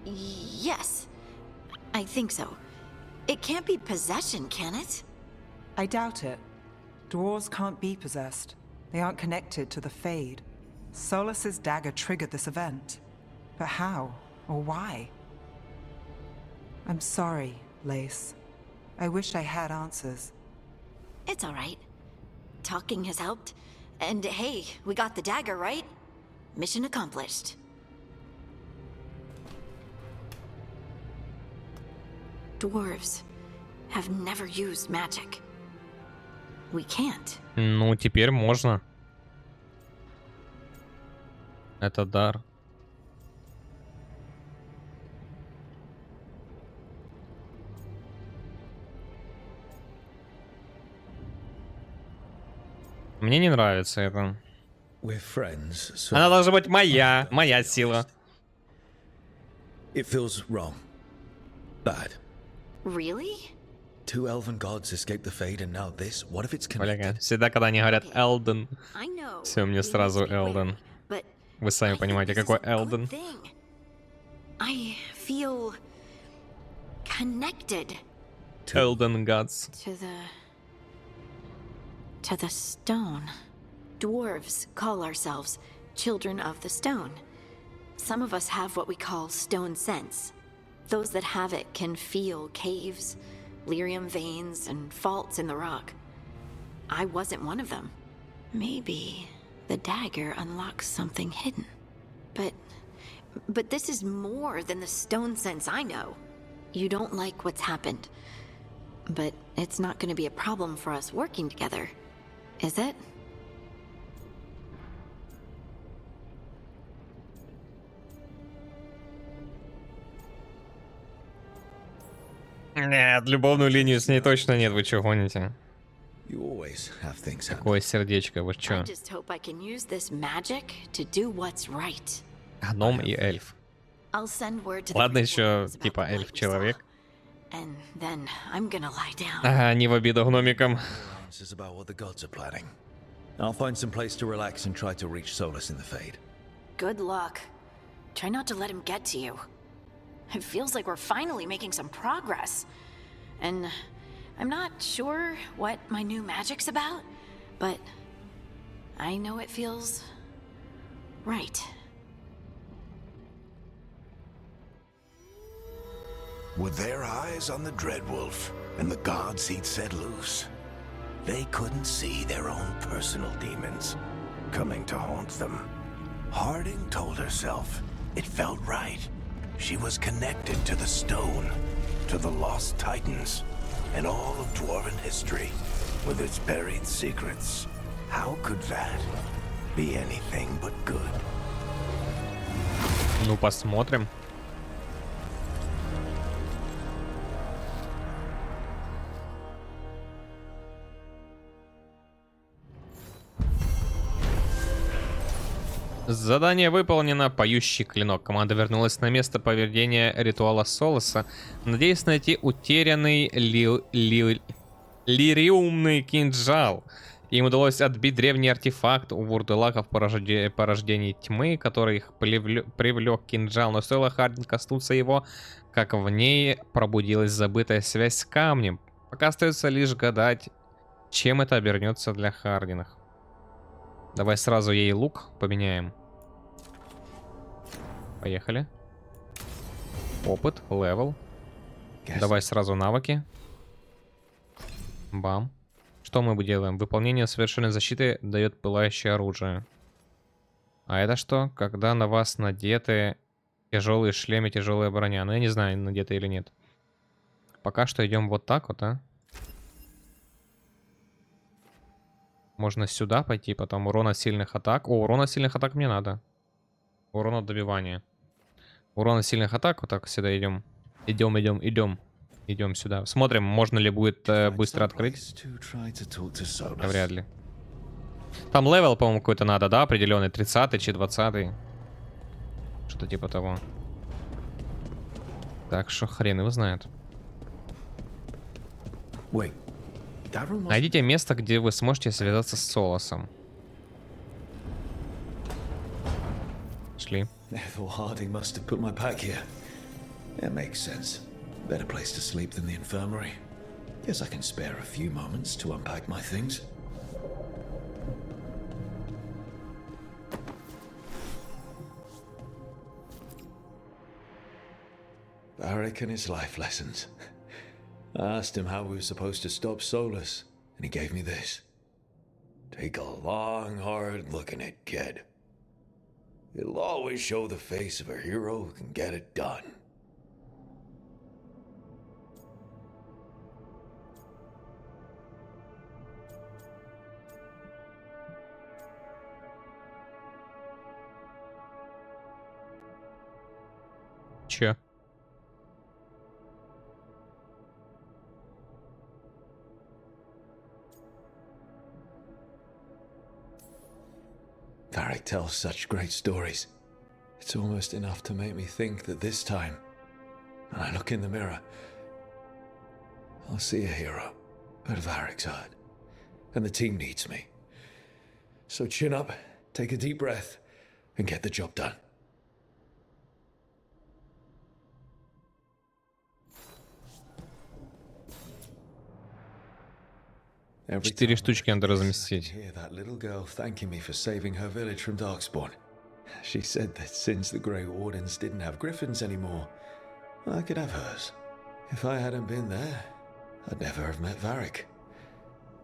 Yes. I think so. It can't be possession, can it? I doubt it. Dwarves can't be possessed. They aren't connected to the Fade. Solas's dagger triggered this event. But how? Or why? I'm sorry, Lace. I wish I had answers. It's all right. Talking has helped. And hey, we got the dagger, right? Mission accomplished. Dwarves have never used magic. We can't. Ну, теперь можно. Это дар. Мне не нравится это. We're friends, so Она должна быть моя сила. it feels wrong. Bad. Really? Two elven gods escaped the Fade, and now this? What if it's Бля, connected? всегда, когда они говорят Элден, I know. все, мне сразу Элден. But Вы сами понимаете, какой Элден. I feel connected Elden Gods. to the stone. Dwarves call ourselves children of the stone. Some of us have what we call stone sense. Those that have it can feel caves, lyrium veins, and faults in the rock. I wasn't one of them. Maybe the dagger unlocks something hidden. But this is more than the stone sense I know. You don't like what's happened. But it's not going to be a problem for us working together, is it? Нет, любовную линию с ней точно нет, вы что гоните? You always have things happen. Какое сердечко, вы I что? just hope I can use this magic to do what's right. Гном и эльф. I'll send word to the Ладно Great еще, Warriors about типа, the light we эльф-человек. saw. And then I'm gonna lie down. Ага, не в обиду гномикам. Answers about what the gods are planning. I'll find some place to relax and try to reach Solus in the Fade. Good luck. Try not to let him get to you. It feels like we're finally making some progress. And I'm not sure what my new magic's about, but I know it feels right. Were their eyes on the Dreadwolf and the gods he'd set loose? They couldn't see their own personal demons coming to haunt them. Harding told herself it felt right. She was connected to the stone, to the lost titans, and all of dwarven history with its buried secrets. How could that be anything but good? Ну, посмотрим. Задание выполнено. Поющий клинок. Команда вернулась на место проведения ритуала Солоса, надеясь найти утерянный лириумный кинжал. Им удалось отбить древний артефакт у вурделаков порождений тьмы, который их привлек кинжал, но стоило Хардин коснуться его, как в ней пробудилась забытая связь с камнем. Пока остается лишь гадать, чем это обернется для Хардинах. Давай сразу ей лук поменяем. Поехали. Опыт, левел. Давай сразу навыки. Бам. Что мы делаем? Выполнение совершенной защиты дает пылающее оружие. А это что? Когда на вас надеты тяжелые шлемы, тяжелая броня. Ну я не знаю, надеты или нет. Пока что идем вот так вот, а. Можно сюда пойти, потом урон от сильных атак. О, урон от сильных атак мне надо. Урон от добивания. Урон от сильных атак. Вот так сюда идем. Идем сюда. Смотрим, можно ли будет быстро открыть. Вряд ли. Там левел, по-моему, какой-то надо, да? Определенный. 30-й, 20-й. Что-то типа того. Так что хрен его знает. Найдите место, где вы сможете связаться с Солосом. Шли. Better place to sleep than the infirmary. Guess I can spare a few moments to unpack my things. Varric and his life lessons. I asked him how we were supposed to stop Solus, and he gave me this. Take a long, hard look at it, kid. It'll always show the face of a hero who can get it done. Че? Varric tells such great stories. It's almost enough to make me think that this time, when I look in the mirror, I'll see a hero, but Varric's hurt, and the team needs me. So chin up, take a deep breath, and get the job done. 4 штучки надо разместить. She said that since the Grey Wardens didn't have griffins anymore, I could have hers. If I hadn't been there, I'd never have met Varric.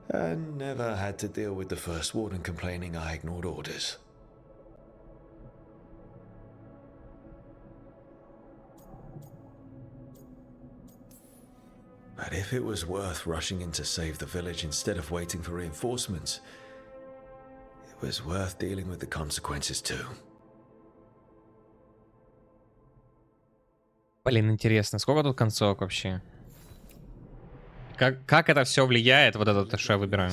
And never had to deal with the First Warden complaining I ignored orders. But if it was worth rushing in to save the village instead of waiting for reinforcements, it was worth dealing with the consequences too. Блин, интересно, сколько тут концовок вообще? Как это все влияет, вот это, что я выбираю?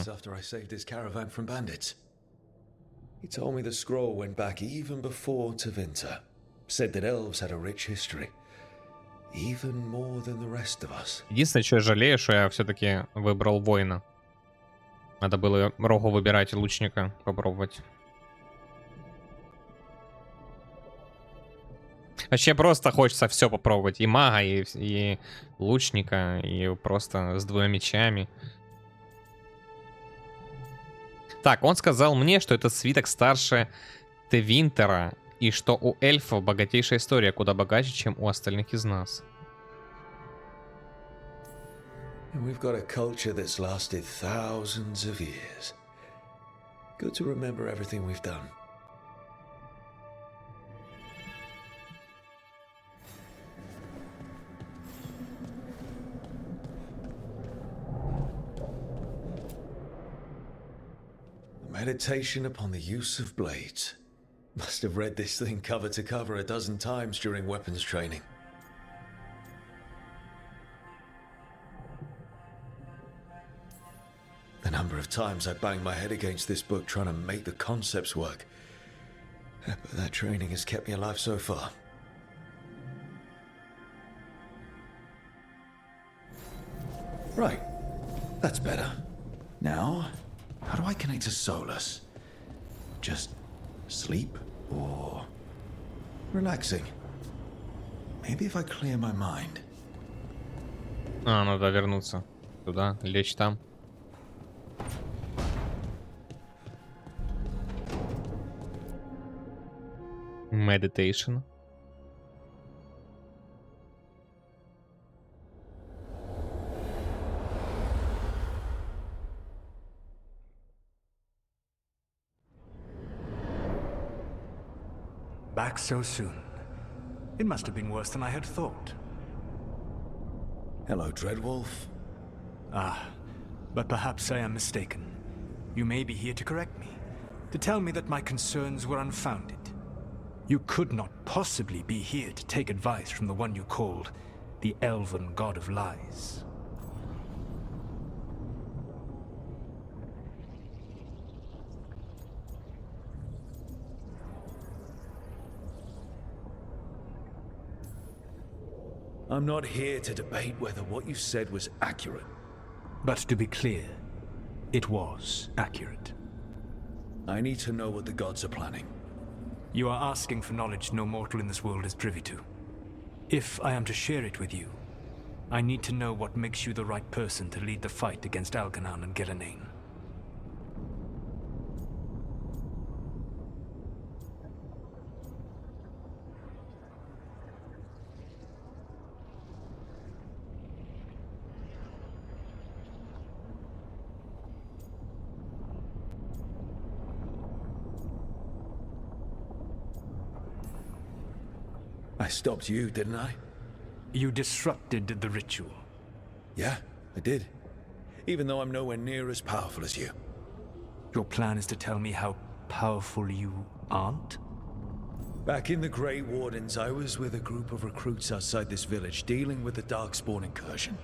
He told me the scroll went back even before Tevinter. Said that elves had a rich history. Even more than the rest of us. Единственное, что я жалею, что я все-таки выбрал воина. Надо было Рогу выбирать и лучника попробовать. Вообще просто хочется все попробовать. И мага, и лучника, и просто с 2 мечами. Так, он сказал мне, что это свиток старше Тевинтера, и что у эльфов богатейшая история, куда богаче, чем у остальных из нас. We've got a culture that's lasted thousands of years. Good to remember everything we've done. Meditation upon the use of blades. Must have read this thing cover to cover a dozen times during weapons training. The number of times I banged my head against this book trying to make the concepts work. But that training has kept me alive so far. Right. That's better. Now, how do I connect to Solus? Just sleep or relaxing? Maybe if I clear my mind. Надо вернуться туда, лечь там. Meditation. Back so soon. It must have been worse than I had thought. Hello, Dreadwolf. Ah, but perhaps I am mistaken. You may be here to correct me, to tell me that my concerns were unfounded. You could not possibly be here to take advice from the one you called the Elven God of Lies. I'm not here to debate whether what you said was accurate. But to be clear, it was accurate. I need to know what the gods are planning. You are asking for knowledge no mortal in this world is privy to. If I am to share it with you, I need to know what makes you the right person to lead the fight against Algernon and Gillenane. I stopped you, didn't I? You disrupted the ritual. Yeah, I did. Even though I'm nowhere near as powerful as you. Your plan is to tell me how powerful you aren't? Back in the Grey Wardens, I was with a group of recruits outside this village dealing with the Darkspawn incursion.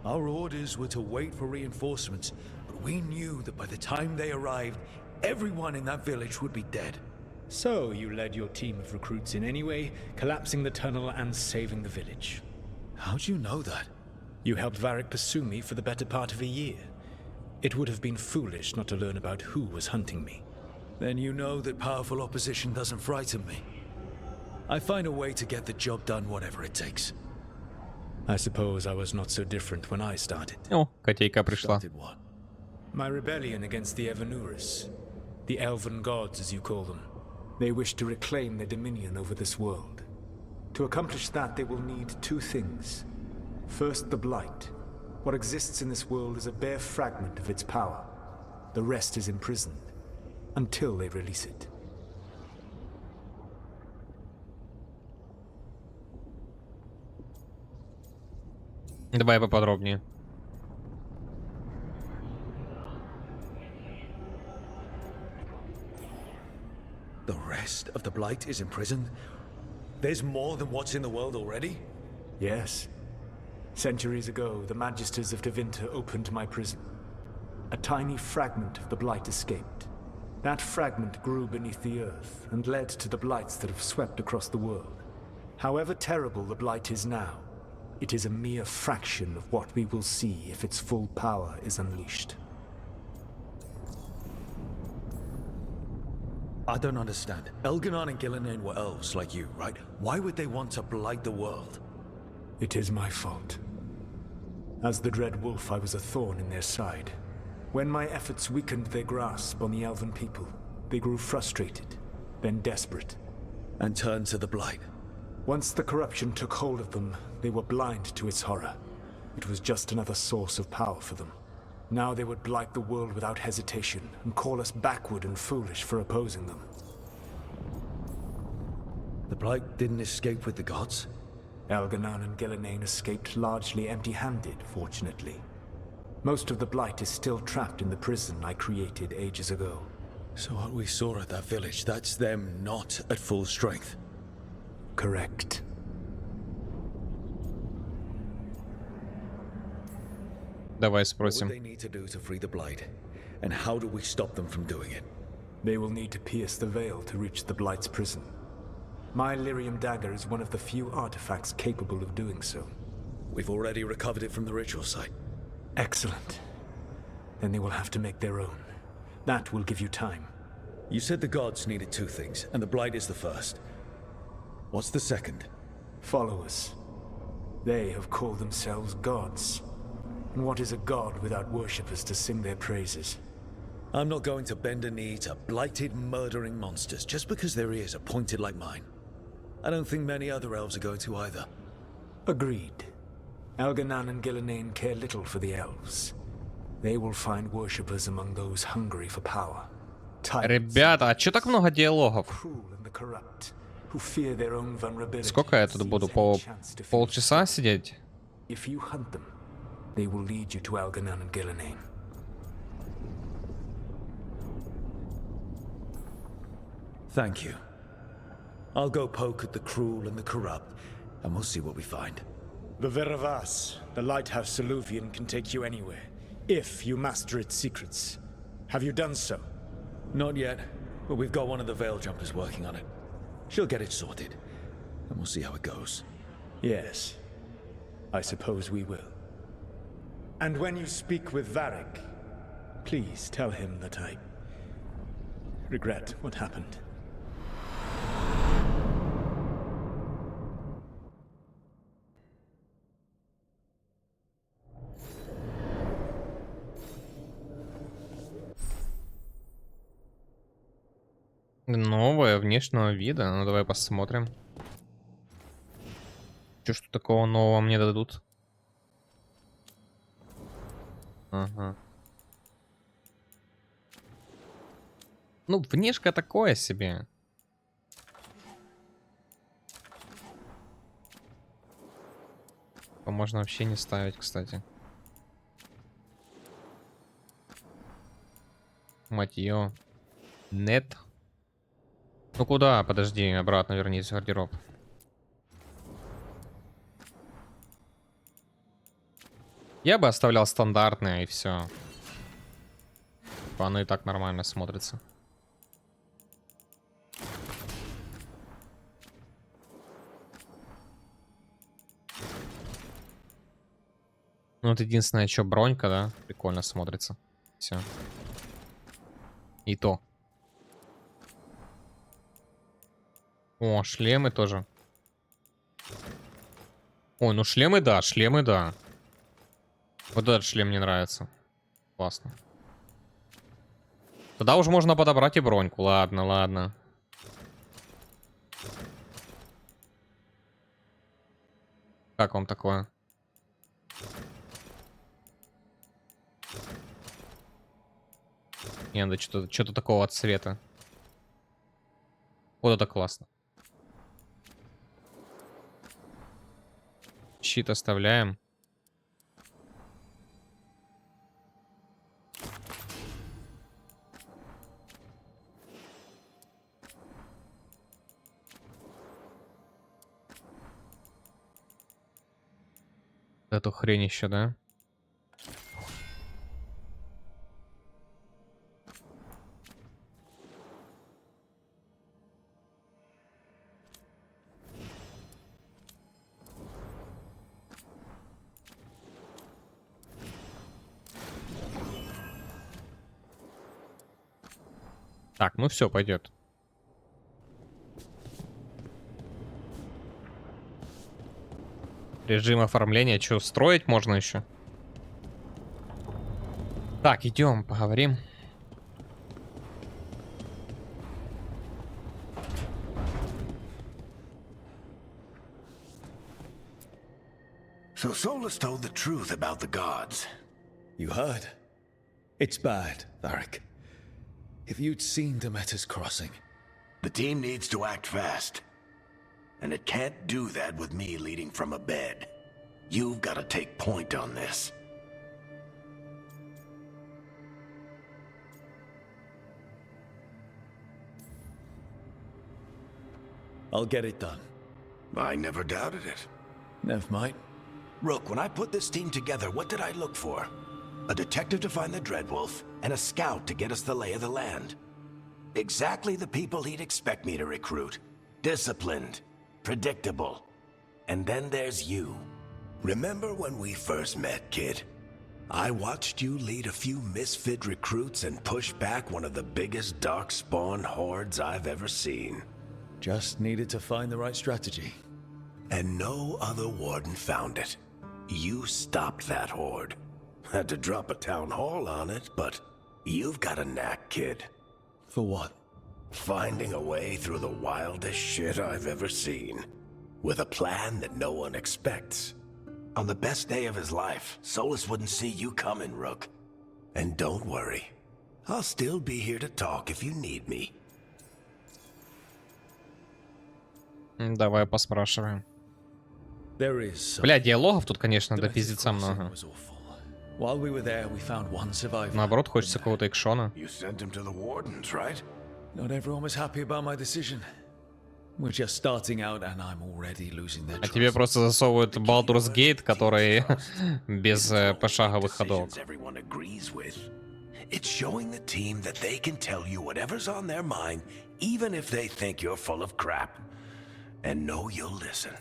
Our orders were to wait for reinforcements, but we knew that by the time they arrived, everyone in that village would be dead. So you led your team of recruits in anyway, collapsing the tunnel and saving the village. How'd you know that? You helped Varric pursue me for the better part of a year. It would have been foolish not to learn about who was hunting me. Then you know that powerful opposition doesn't frighten me. I find a way to get the job done whatever it takes. I suppose I was not so different when I started. О, котейка пришла. Started what? My rebellion against the Evanuris. The Elven Gods, as you call them. They wish to reclaim their dominion over this world. To accomplish that, they will need two things. First, the Blight. What exists in this world is a bare fragment of its power. The rest is imprisoned, until they release it. Давай поподробнее. The rest of the Blight is imprisoned? There's more than what's in the world already? Yes. Centuries ago, the Magisters of Tevinter opened my prison. A tiny fragment of the Blight escaped. That fragment grew beneath the earth and led to the Blights that have swept across the world. However terrible the Blight is now, it is a mere fraction of what we will see if its full power is unleashed. I don't understand. Elgernon and Gillenane were elves like you, right? Why would they want to blight the world? It is my fault. As the Dread Wolf, I was a thorn in their side. When my efforts weakened their grasp on the Elven people, they grew frustrated, then desperate. And turned to the Blight. Once the corruption took hold of them, they were blind to its horror. It was just another source of power for them. Now they would blight the world without hesitation and call us backward and foolish for opposing them. The Blight didn't escape with the gods? Elgernon and Gillenane escaped largely empty-handed, fortunately. Most of the Blight is still trapped in the prison I created ages ago. So what we saw at that village, that's them not at full strength. Correct. Давай What would спросим. they need to do to free the Blight? And how do we stop them from doing it? They will need to pierce the veil to reach the Blight's prison. My lyrium dagger is one of the few artifacts capable of doing so. We've already recovered it from the ritual site. Excellent. Then they will have to make their own. That will give you time. You said the gods needed two things, and the Blight is the first. What's the second? Followers. They have called themselves gods. And what is a god without worshippers to sing their praises? I'm not going to bend a knee to blighted, murdering monsters just because their ears are pointed like mine. I don't think many other elves are going to either. Agreed. Elganan and Gillenane care little for the elves. They will find worshippers among those hungry for power. Ребята, а чё так много диалогов? Who fear their own vulnerability. Сколько я тут буду? Полчаса сидеть? If you hunt them, they will lead you to Elganan and Gillenane. Thank you. I'll go poke at the cruel and the corrupt, and we'll see what we find. The Veravas, the lighthouse Soluvian, can take you anywhere, if you master its secrets. Have you done so? Not yet, but we've got one of the Veil Jumpers working on it. She'll get it sorted, and we'll see how it goes. Yes, I suppose we will. And when you speak with Varric, please tell him that I regret what happened. Новое внешнего вида. Ну давай посмотрим. Что такого нового мне дадут? Ага. Ну, внешка такое себе. Можно вообще не ставить, кстати. Мать ее. Нет. Ну куда? Подожди, обратно вернись в гардероб. Я бы оставлял стандартное и все. Оно и так нормально смотрится. Ну вот единственное, что бронька, да, прикольно смотрится. Все. И то. О, шлемы тоже. Ой, ну шлемы да, шлемы да. Вот этот шлем мне нравится. Классно. Тогда уже можно подобрать и броньку. Ладно, ладно. Как вам такое? Не надо что-то такого цвета. Вот это классно. Щит оставляем. Эту хрень еще, да? Так, ну все, пойдет. Режим оформления. Что, строить можно еще? Так, идем, поговорим. So Solus told the truth about the gods. You heard? It's bad, Varric. If you'd seen Demeter's crossing. The team needs to act fast. And it can't do that with me leading from a bed. You've got to take point on this. I'll get it done. I never doubted it. Never mind. Rook, when I put this team together, what did I look for? A detective to find the Dreadwolf, and a scout to get us the lay of the land. Exactly the people he'd expect me to recruit. Disciplined, predictable. And then there's you. Remember when we first met, kid? I watched you lead a few misfit recruits and push back one of the biggest darkspawn hordes I've ever seen. Just needed to find the right strategy. And no other warden found it. You stopped that horde. Had to drop a town hall on it, but you've got a knack, kid. For what? Finding a way through the wildest shit I've ever seen. With a plan that no one expects. On the best day of his life, Solus wouldn't see you coming, Rook. And don't worry. I'll still be here to talk if you need me. Давай поспрашиваем. There is. Бля, диалогов тут, конечно, до пиздеца много. While we were there, we found one survivor. Наоборот, хочется какого-то экшона. You sent him to the wardens, right? Not everyone was happy about my decision. We're just starting out, and I'm already losing their А тебе просто засовывают Baldur's Gate, который без пошаговых ходов. It's showing the team that they can tell you whatever's on their mind, even if they think you're full of crap. And know you'll listen.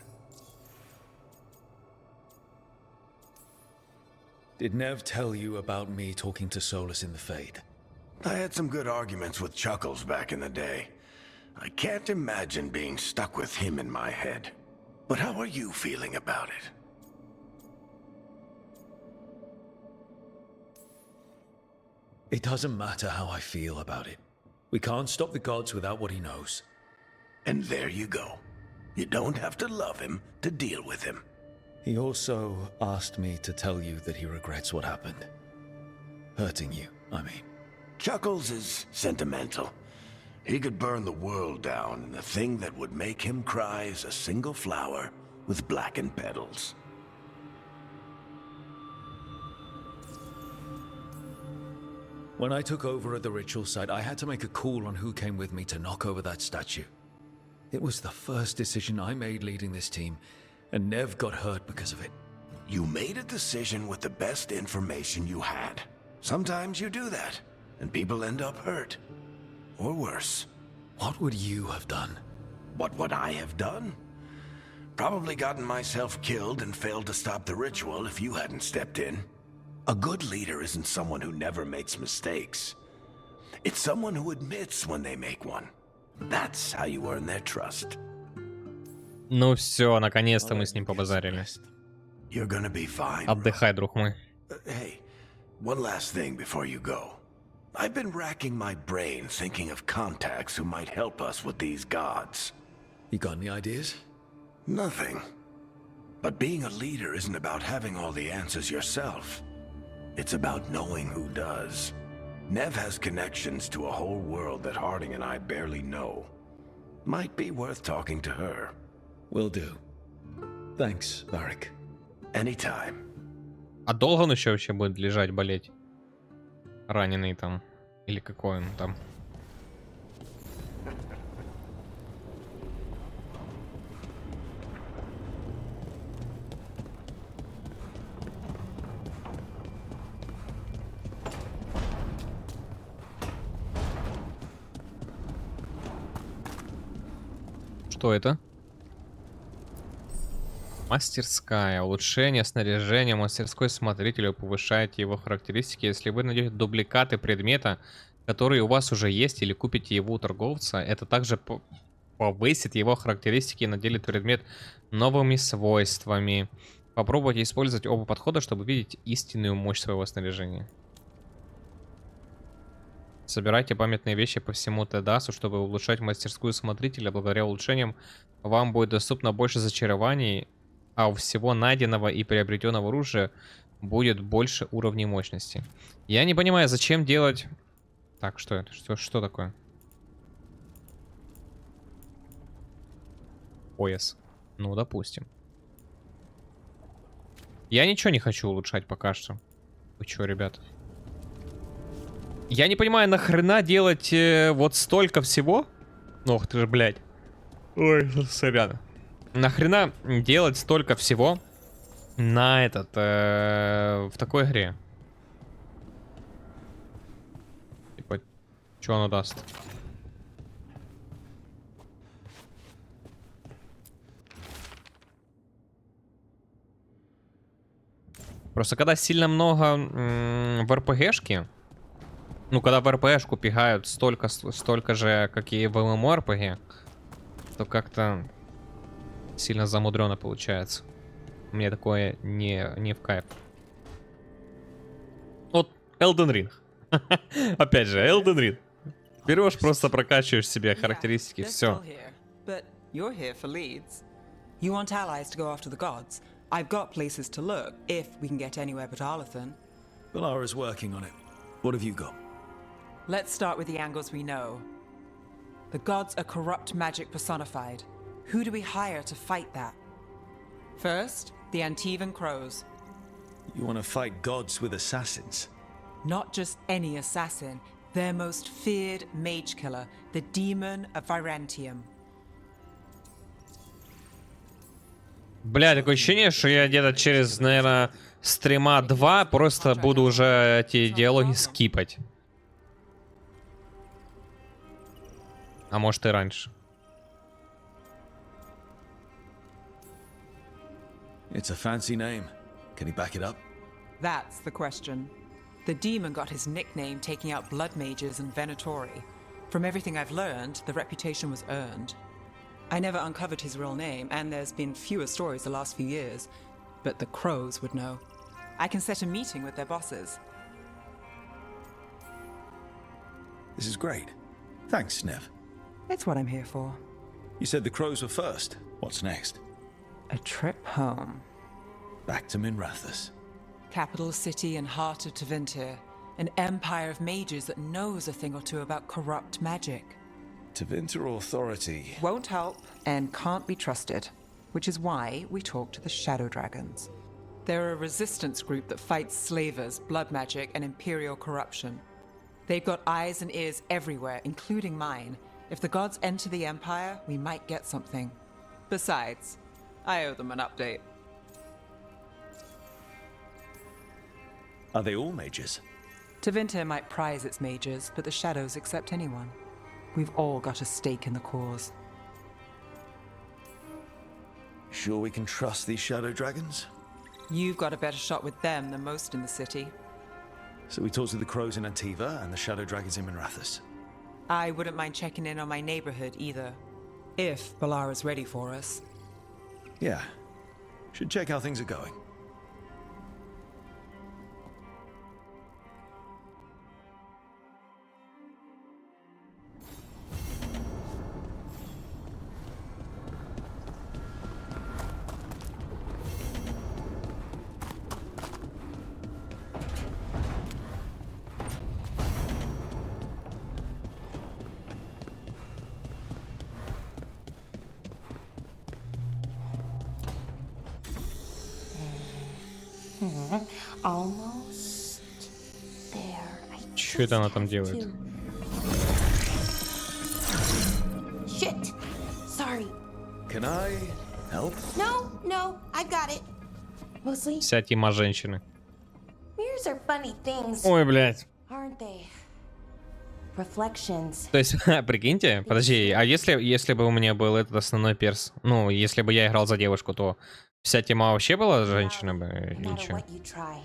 Did Nev tell you about me talking to Solus in the Fade? I had some good arguments with Chuckles back in the day. I can't imagine being stuck with him in my head. But how are you feeling about it? It doesn't matter how I feel about it. We can't stop the gods without what he knows. And there you go. You don't have to love him to deal with him. He also asked me to tell you that he regrets what happened. Hurting you, I mean. Chuckles is sentimental. He could burn the world down, and the thing that would make him cry is a single flower with blackened petals. When I took over at the ritual site, I had to make a call on who came with me to knock over that statue. It was the first decision I made leading this team, and Nev got hurt because of it. You made a decision with the best information you had. Sometimes you do that, and people end up hurt. Or worse. What would you have done? What would I have done? Probably gotten myself killed and failed to stop the ritual if you hadn't stepped in. A good leader isn't someone who never makes mistakes. It's someone who admits when they make one. That's how you earn their trust. Ну все, наконец-то мы с ним побазарили. You're gonna be fine. Отдыхай, друг мой. Hey, one last thing before you go. I've been racking my brain thinking of contacts who might help us with these gods. You got any ideas? Nothing. But being a leader isn't about having all the answers yourself. It's about knowing who does. Nev has connections to a whole world that Harding and I barely know. Might be worth talking to her. Will do. Thanks, Varric. Anytime. А долго он еще вообще будет лежать, болеть? Раненый там. Или какой он там? Что это? Мастерская. Улучшение снаряжения мастерской смотрителя. Повышаете его характеристики. Если вы найдете дубликаты предмета, которые у вас уже есть, или купите его у торговца, это также повысит его характеристики и наделит предмет новыми свойствами. Попробуйте использовать оба подхода, чтобы видеть истинную мощь своего снаряжения. Собирайте памятные вещи по всему Тедасу, чтобы улучшать мастерскую смотрителя. Благодаря улучшениям вам будет доступно больше зачарований, а у всего найденного и приобретенного оружия будет больше уровней мощности. Я не понимаю, зачем делать... Так, что это? Что такое? Пояс. Ну, допустим. Я ничего не хочу улучшать пока что. Вы чё, ребята? Я не понимаю, нахрена делать вот столько всего? Ох ты же, блядь. Ой, сорян. Нахрена делать столько всего на этот, в такой игре? Типа, что оно даст? Просто когда сильно много в РПГшке, ну, когда в РПГшку пихают столько же, как и в ММО-РПГ, то как-то сильно замудренно получается. Мне такое не в кайф. Вот Elden Ring. Опять же, Elden Ring. Берешь, просто прокачиваешь себе характеристики, все. But you're here for leads. You want allies to go after the gods. I've got places to look, if we can get anywhere but Arlathan. Valara's working on it. What have you got? Let's start with the angles we know. The gods are corrupt magic personified. Who do we hire to fight that? First, the Antivan Crows. You want to fight gods with assassins? Not just any assassin, their most feared mage killer, the demon of Virantium. Бля, такое ощущение, что я где-то через, наверное, стрима 2 просто буду уже эти диалоги скипать. А может и раньше. It's a fancy name. Can he back it up? That's the question. The demon got his nickname taking out blood mages and Venatori. From everything I've learned, the reputation was earned. I never uncovered his real name, and there's been fewer stories the last few years. But the Crows would know. I can set a meeting with their bosses. This is great. Thanks, Snev. It's what I'm here for. You said the Crows were first. What's next? A trip home. Back to Minrathous. Capital city and heart of Tevinter. An empire of mages that knows a thing or two about corrupt magic. Tevinter authority Won't help and can't be trusted, which is why we talk to the Shadow Dragons. They're a resistance group that fights slavers, blood magic, and imperial corruption. They've got eyes and ears everywhere, including mine. If the gods enter the Empire, we might get something. Besides, I owe them an update. Are they all mages? Tevinter might prize its mages, but the Shadows accept anyone. We've all got a stake in the cause. Sure we can trust these Shadow Dragons? You've got a better shot with them than most in the city. So we talk to the Crows in Antiva and the Shadow Dragons in Minrathous. I wouldn't mind checking in on my neighborhood either. If Balara's ready for us. Yeah. Should check how things are going. Almost there. Что это она там делает? Shit! Sorry. Can I help? No, I've got it. Mostly, Вся тема женщины. mirrors are funny things, Ой, блядь. aren't they? Reflections. То есть, прикиньте, подожди, а если бы у меня был этот основной перс, ну, если бы я играл за девушку, то вся тема вообще была женщина бы или No matter что? what you try.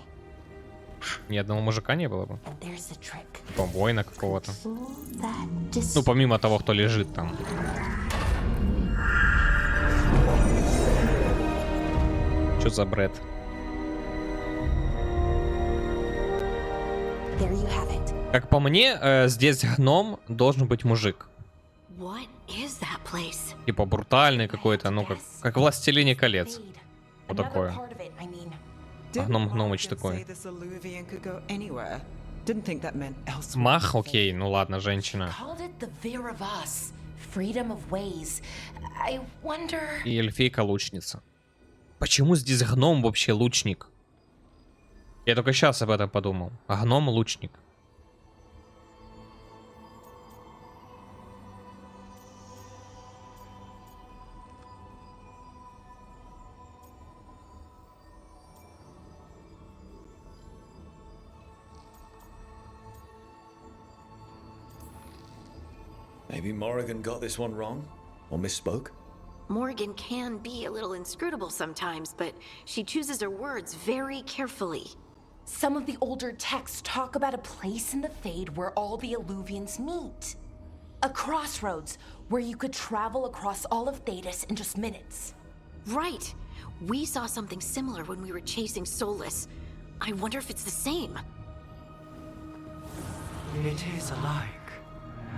Ни одного мужика не было бы. And there's the trick. Типа воина какого-то. Pull that dis- Ну, помимо того, кто лежит там. Что за бред? There you have it. Как по мне, здесь гном должен быть мужик. What is that place? Типа брутальный какой-то, ну, как властелине колец. Вот Another такое. part of it, I mean. Didn't Гном-гномыч Morgan такой. say this Alluvian could go anywhere? Didn't think that meant elsewhere. Мах, окей, ну ладно, женщина. Called it the Veer of Us. Freedom of ways. I wonder... И эльфийка-лучница. Почему здесь гном вообще лучник? Я только сейчас об этом подумал. А гном-лучник. Maybe Morrigan got this one wrong? Or misspoke? Morrigan can be a little inscrutable sometimes, but she chooses her words very carefully. Some of the older texts talk about a place in the Fade where all the Illuvians meet. A crossroads where you could travel across all of Thedas in just minutes. Right. We saw something similar when we were chasing Solus. I wonder if it's the same. It is alike,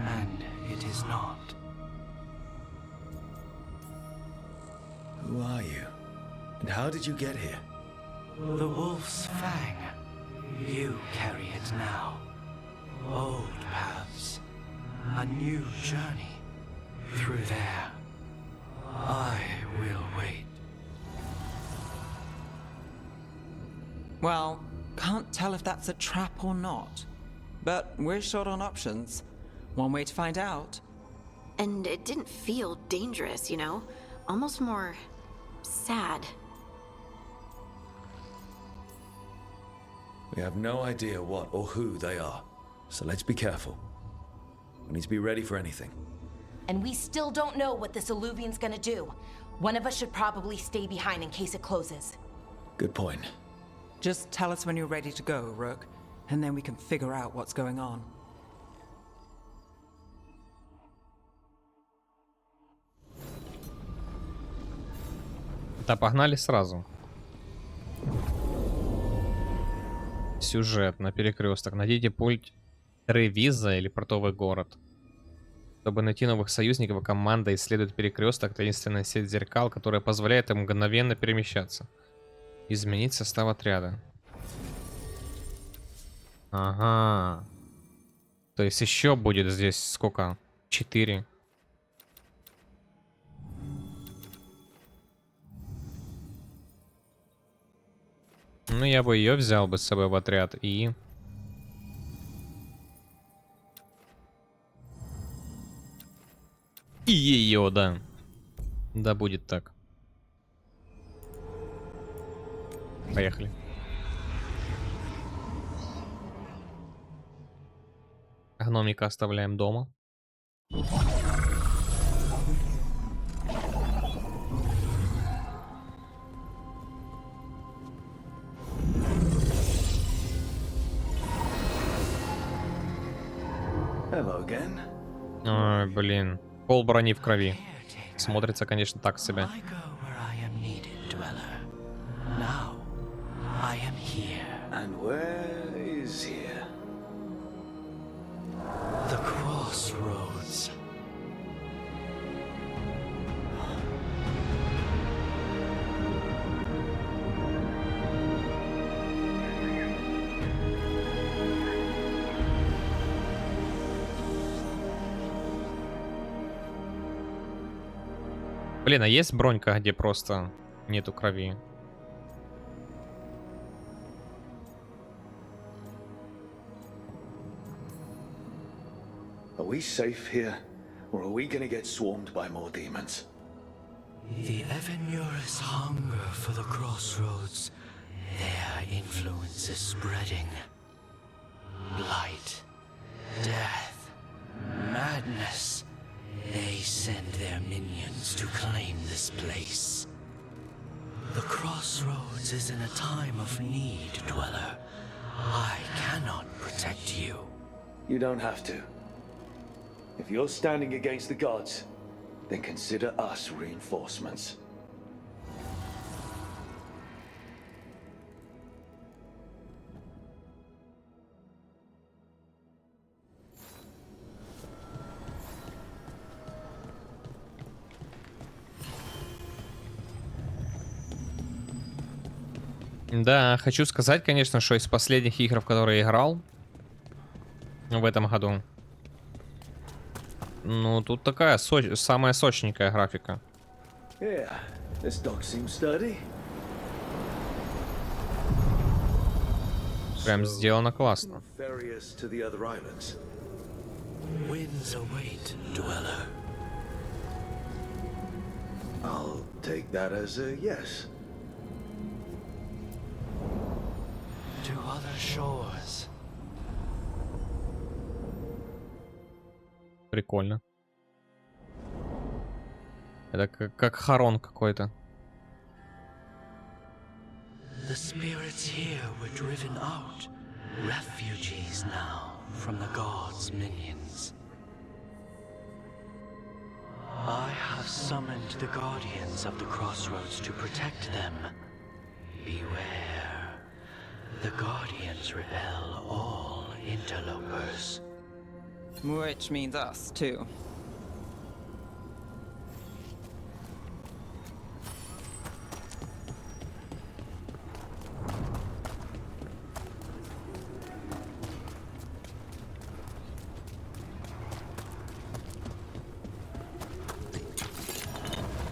and it is not. Who are you? And how did you get here? The Wolf's Fang. You carry it now. Old paths. A new journey. Through there. I will wait. Well, can't tell if that's a trap or not. But we're short on options. One way to find out. And it didn't feel dangerous, you know? Almost more sad. We have no idea what or who they are, so let's be careful. We need to be ready for anything. And we still don't know what this Illuvian's gonna do. One of us should probably stay behind in case it closes. Good point. Just tell us when you're ready to go, Rook, and then we can figure out what's going on. Да, погнали сразу. Сюжет на перекресток. Найдите пульт Ревиза или портовый город. Чтобы найти новых союзников, команда исследует перекресток, таинственная сеть зеркал, которая позволяет им мгновенно перемещаться. Изменить состав отряда. Ага. То есть еще будет здесь сколько? 4. Ну, я бы ее взял бы с собой в отряд и... И ее, да. Да, будет так. Поехали. Гномика оставляем дома. Hello again. Ой, блин. Пол брони в крови. Смотрится, конечно, так себе. And where is here? The crossroads. Блин, а есть бронька, где просто нету крови? Are we safe here, or are we gonna get swarmed by more demons? The Evanurus hunger for the crossroads. Their influence is spreading. Blight, death, madness. They send their minions to claim this place. The crossroads is in a time of need, Dweller. I cannot protect you. You don't have to. If you're standing against the gods, then consider us reinforcements. Да, хочу сказать, конечно, что из последних игр, в которые я играл в этом году, ну, тут такая самая сочненькая графика. Yeah, this dog seems sturdy. Прям сделано классно. Ferry us to the other islands. Winds await, Dweller. I'll take that as a yes. To other shores. Прикольно. Это как хорон какой-то. The spirits here were driven out, refugees now from the gods' minions. I have summoned the guardians of the crossroads to protect them. Beware. The guardians repel all interlopers. Which means us, too.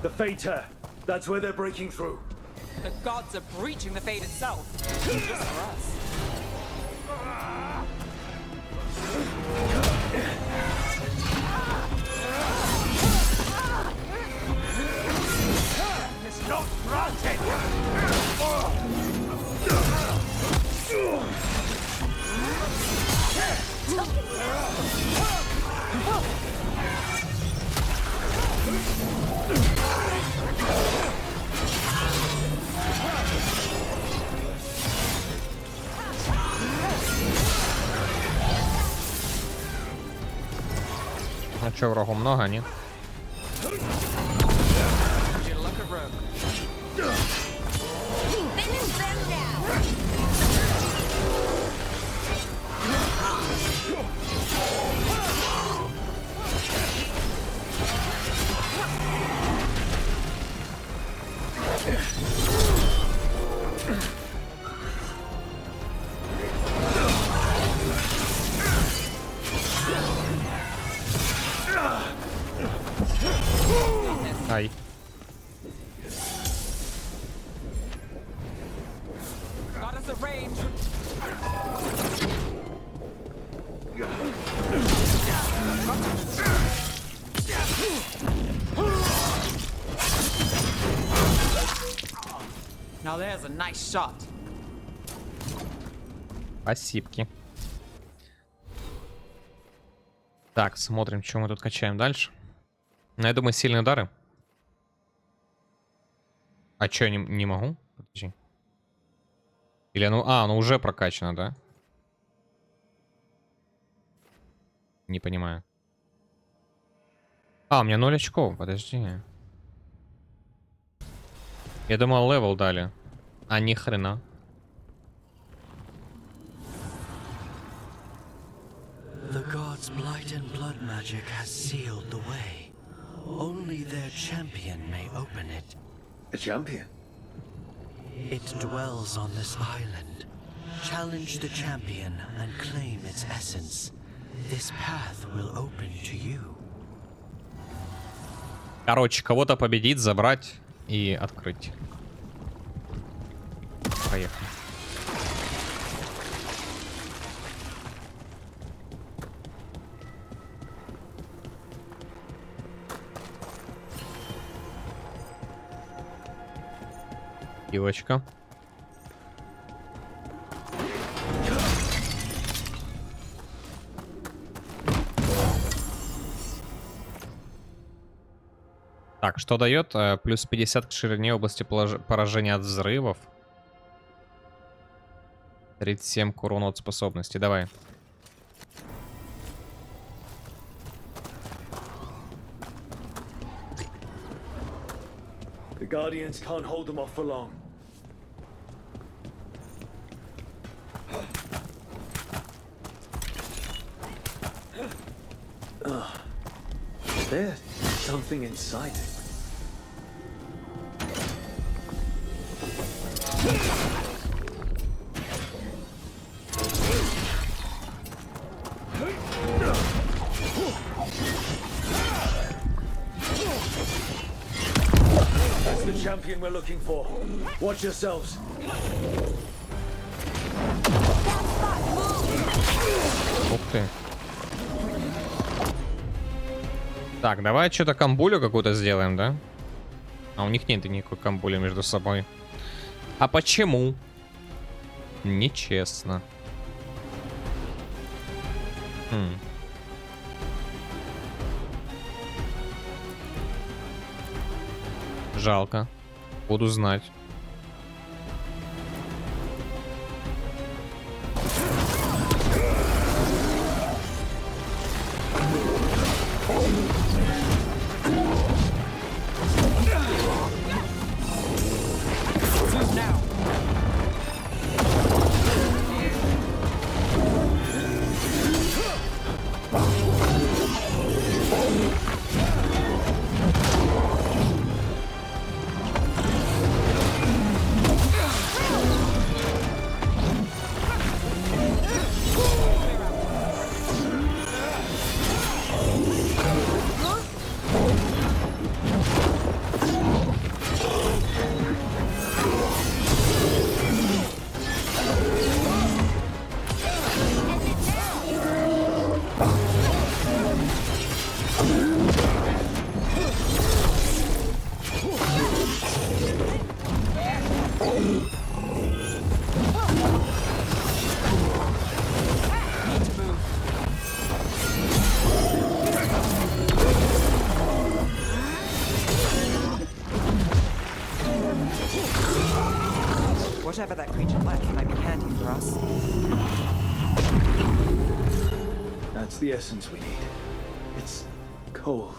The Fater! That's where they're breaking through. The gods are breaching the fate itself. Just for us. It's not granted! А чё, врагу много, нет? Ай. Got us a range. Now there's a nice shot. Спасибки. Так, смотрим, что мы тут качаем дальше. Ну, я думаю, сильные удары. А чё, не могу? Подожди. Или оно... А, оно уже прокачано, да? Не понимаю. А, у меня 0 очков, подожди. Я думал, левел дали. А ни хрена. The gods' blight and blood magic has sealed the way. Only their champion may open it. A champion? It dwells on this island. Challenge the champion and claim its essence. This path will open to you. Короче, кого-то победить, забрать и открыть. Поехали. Девочка. Так, что дает? Плюс 50 к ширине области поражения от взрывов. 37 к урону от способности. Давай. The Guardians can't hold them off for long. There's something inside it. That's the champion we're looking for. Watch yourselves. Ух ты. Так, давай что-то камбулю какую-то сделаем, да? А у них нет никакой камбули между собой. А почему? Нечестно. Жалко. Буду знать. Whatever that creature left might be handy for us. That's the essence we need. It's cold.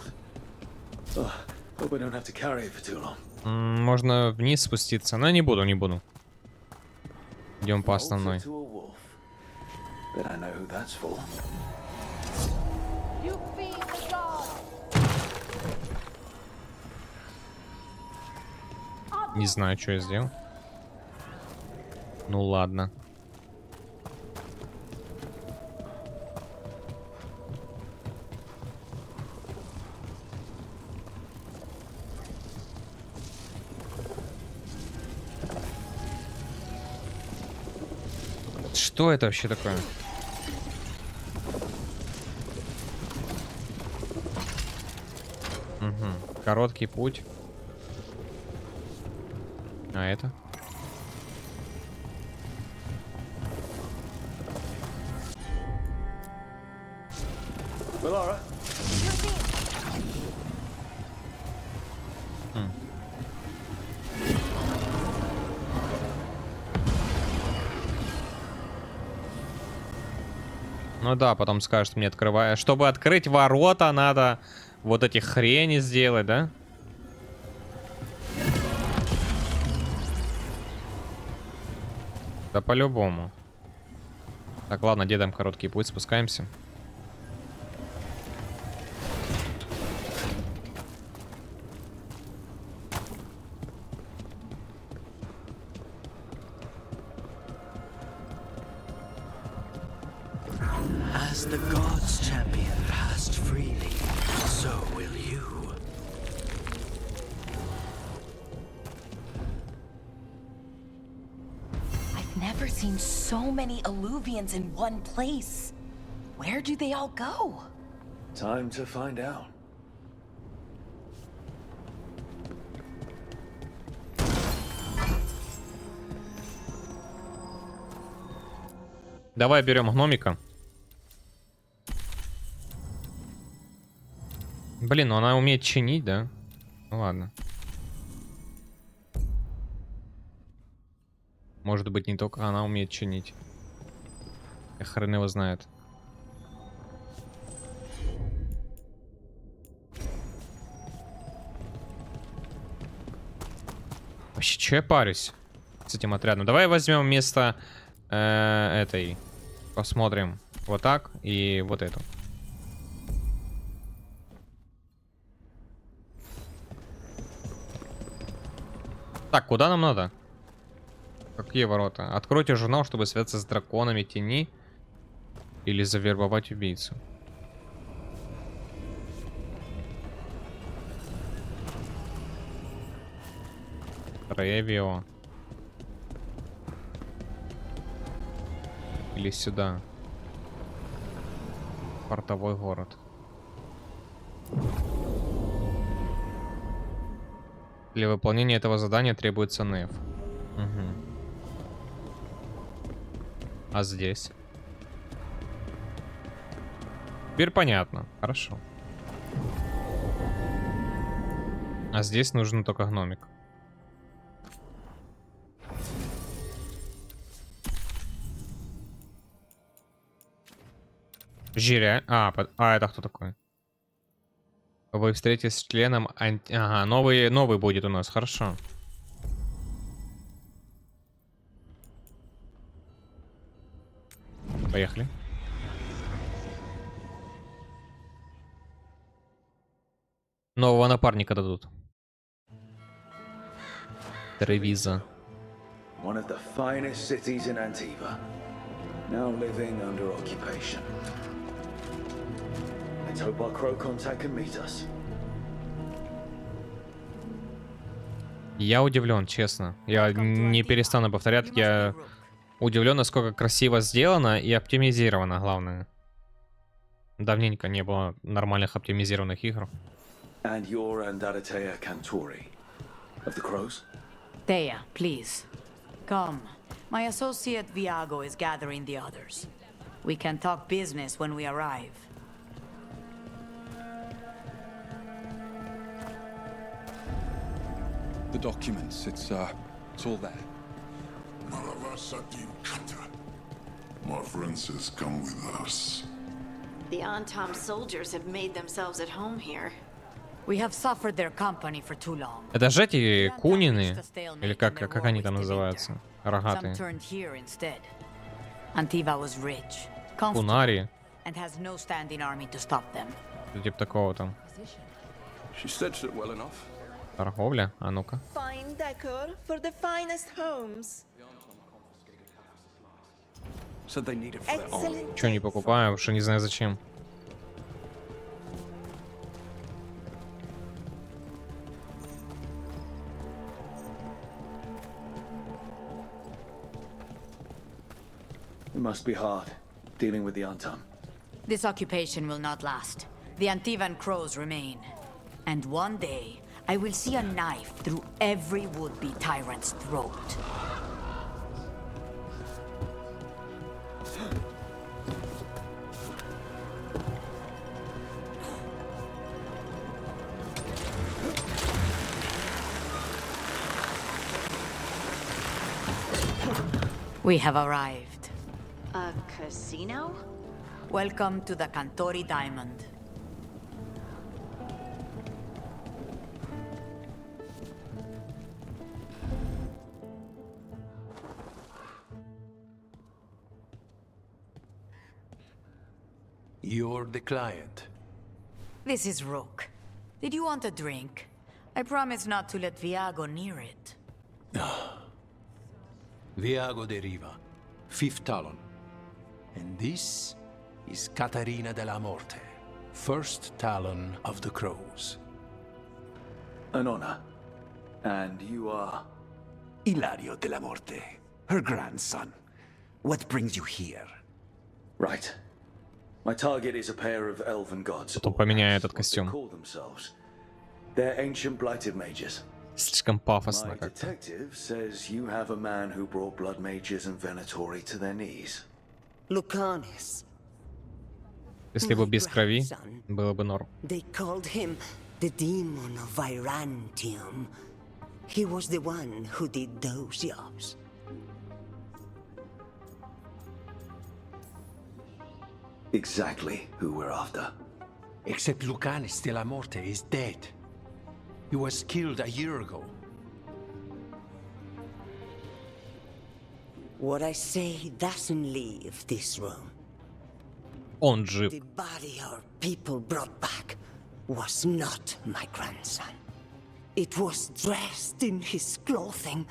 Oh, hope I don't have to carry it for too long. Можно вниз спуститься, но не буду. Идем по основной. Bet I know who that's for. You feed the gods. Не знаю, что я сделал. Ну ладно. Что это вообще такое? Угу. Короткий путь. А это? Laura. Ну да, потом скажет мне, открывая. Чтобы открыть ворота, надо вот эти хрени сделать, да? Да по-любому. Так, ладно, где там короткий путь, спускаемся. As the gods' champion passed freely, so will you. I've never seen so many Alluvians in one place. Where do they all go? Time to find out. Давай берем гномика. Блин, ну она умеет чинить, да? Ну ладно. Может быть, не только она умеет чинить. Хрен его знает. Вообще, че я парюсь с этим отрядом? Давай возьмем вместо этой. Посмотрим. Вот так и вот эту. Так, куда нам надо? Какие ворота? Откройте журнал, чтобы связаться с драконами тени. Или завербовать убийцу. Ревио. Или сюда. Портовой город. Для выполнения этого задания требуется неф. Угу. А здесь? Теперь понятно. Хорошо. А здесь нужен только гномик. Жиря. Это кто такой? Вы встретитесь с членом Ага, новый будет у нас, хорошо. Поехали. Нового напарника дадут. Тревиза. One of the finest cities in Antiva, now living under occupation. Let's hope our crow contact can meet us. Я удивлен, честно. Я не перестану повторять. Я удивлен, насколько красиво сделано и оптимизировано, главное. Давненько не было нормальных оптимизированных игр. And you're Andaratea Cantori of the Crows? Thea, please. Come. My associate Viago is gathering the others. We can talk business when we arrive. The documents, it's all there. My friend says come with us. The Antom soldiers have made themselves at home here. We have suffered their company for too long. Это же эти кунины, или как они там называются? Рогатые. Some turned here instead. Antiva was rich, Кунари. and has no standing army to stop them. Типа такого там. She stitched it well enough. Торговля? А ну-ка. Fine decor for the finest homes. Said they need it for their own. Чё не покупаю, потому что не знаю зачем. It must be hard, dealing with the Antam. This occupation will not last. The Antivan crows remain. And one day, I will see a knife through every would-be tyrant's throat. We have arrived. A casino? Welcome to the Cantori Diamond. You're the client. This is Rook. Did you want a drink? I promise not to let Viago near it. Viago de Riva, 5th Talon. And this is Caterina de la Morte, 1st Talon of the Crows. An honor. And you are? Ilario de la Morte, her grandson. What brings you here? Right. My target is a pair of elven gods. Потом поменяю этот They костюм. call themselves. They're ancient blighted mages. Слишком пафосно My как-то. detective says you have a man who brought blood mages and Venatori to their knees. Lucanis. Если бы без крови, было бы норм. They called him the demon of Virantium. He was the one who did those jobs. Exactly who we're after. Except Lucanis de la Morte is dead. He was killed a year ago. What I say doesn't leave this room. Он жив. The body our people brought back was not my grandson. It was dressed in his clothing,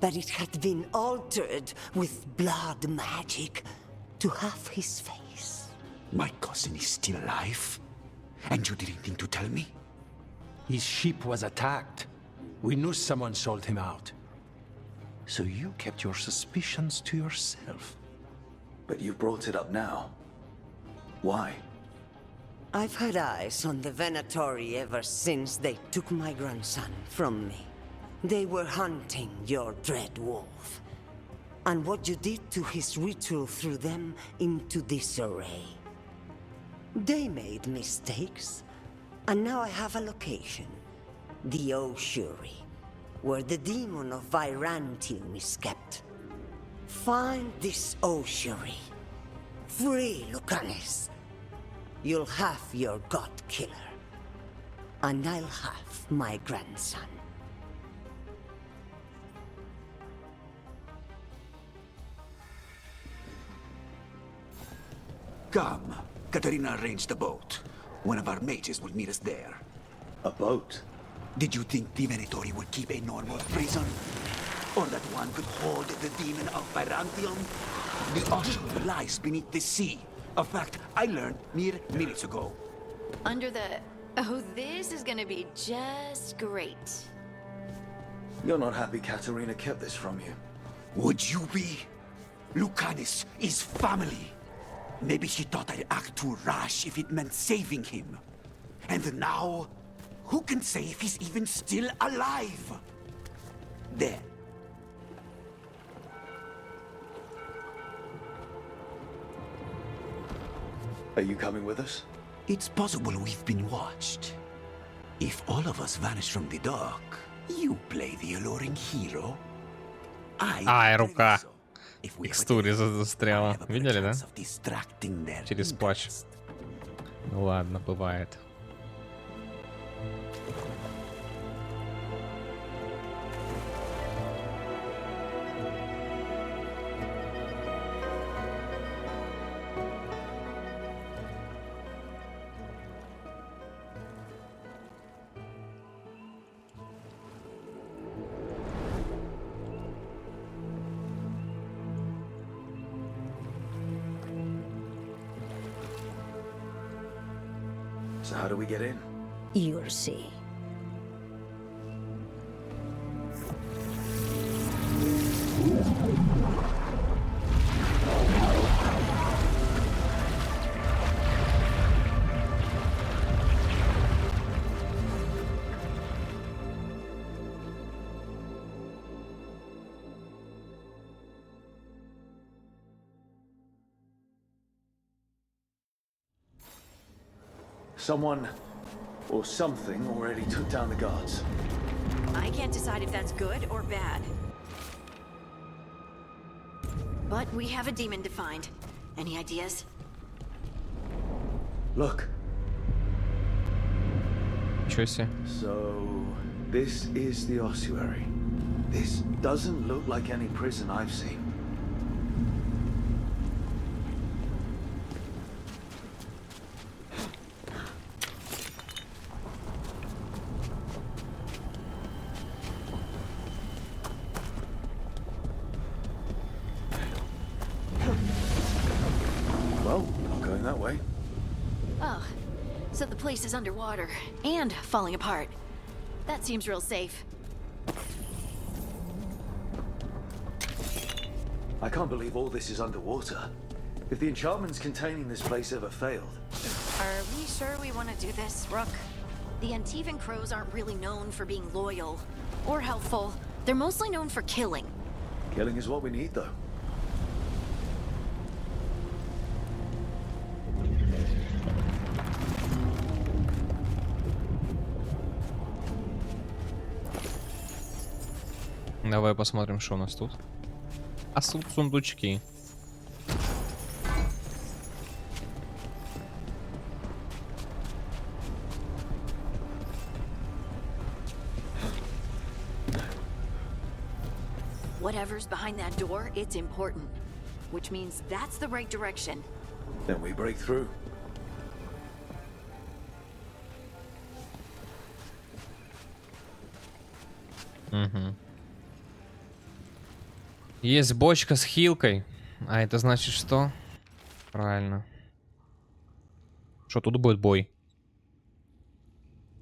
but it had been altered with blood magic to have his face. My cousin is still alive? And you didn't think to tell me? His ship was attacked. We knew someone sold him out. So you kept your suspicions to yourself. But you brought it up now. Why? I've had eyes on the Venatori ever since they took my grandson from me. They were hunting your dread wolf. And what you did to his ritual threw them into disarray. They made mistakes, and now I have a location. the ossuary, where the demon of Virantium is kept. Find this ossuary. Free Lucanus. You'll have your god killer. And I'll have my grandson. Come. Katarina arranged a boat. One of our mages will meet us there. A boat? Did you think the Venatori would keep a normal prison? Or that one could hold the demon of Virantium? The ossuary lies beneath the sea. A fact I learned mere minutes ago. Under the... Oh, this is gonna be just great. You're not happy Katarina kept this from you. Would you be? Lucanus is family. Maybe she thought I'd act too rash if it meant saving him. And now, who can say if he's even still alive? There. Are you coming with us? It's possible we've been watched. If all of us vanish from the dock, you play the alluring hero. Ай, рука. В текстуре застряла. Видели, да? Через плащ. Ну ладно, бывает. So how do we get in? You'll see. Someone or something already took down the guards. I can't decide if that's good or bad. But we have a demon to find. Any ideas? Look. Ничего себе. So, this is the ossuary. This doesn't look like any prison I've seen. So the place is underwater and falling apart. That seems real safe. I can't believe all this is underwater. If the enchantments containing this place ever failed. Are we sure we want to do this, Rook? The Antivan Crows aren't really known for being loyal or helpful. They're mostly known for killing. Killing is what we need, though. Давай посмотрим, что у нас тут. А тут сундучки. Whatever's behind that door, it's important. Which means that's the right direction. Then we break through. Угу. Есть бочка с хилкой. А это значит что? Правильно. Что тут будет бой?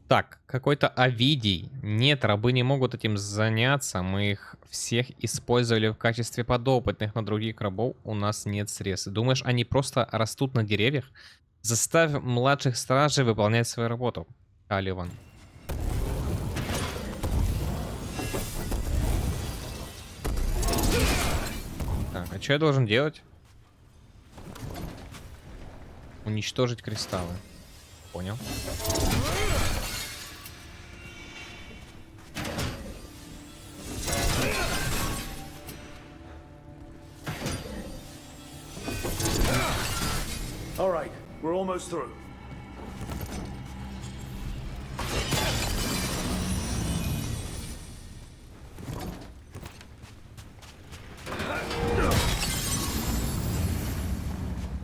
Так, какой-то Овидий. Нет, рабы не могут этим заняться. Мы их всех использовали в качестве подопытных, на других рабов у нас нет средств. Думаешь, они просто растут на деревьях? Заставь младших стражей выполнять свою работу. Аливан. Так, а что я должен делать? Уничтожить кристаллы. Понял. Almost through.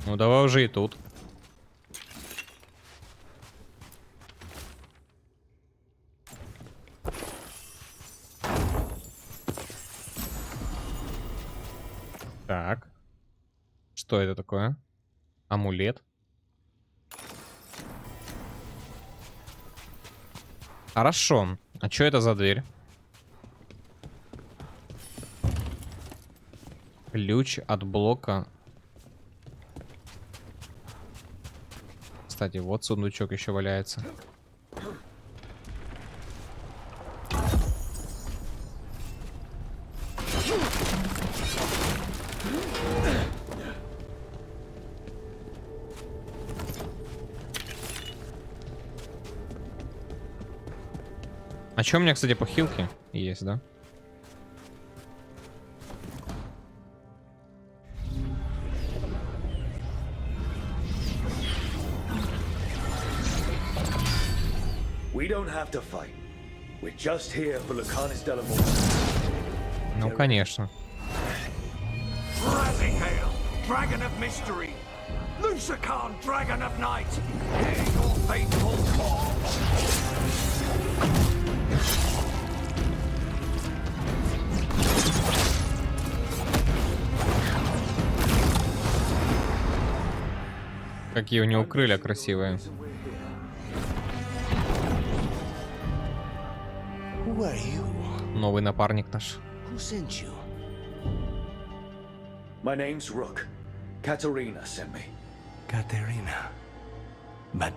Ну давай уже и тут. Так. Что это такое? Амулет. Хорошо. А что это за дверь? Ключ от блока. Кстати, вот сундучок еще валяется. А что у меня, кстати, по хилке есть, да? We don't have to fight. We're just here for Lucanus Delamore. Ну, конечно. Razihale, dragon of mystery. Lucican, dragon of night. Hear your faithful call. Какие у него крылья красивые. Who are you? Новый напарник наш. Who sent you? My name's Rook. Katerina sent me. Katerina. But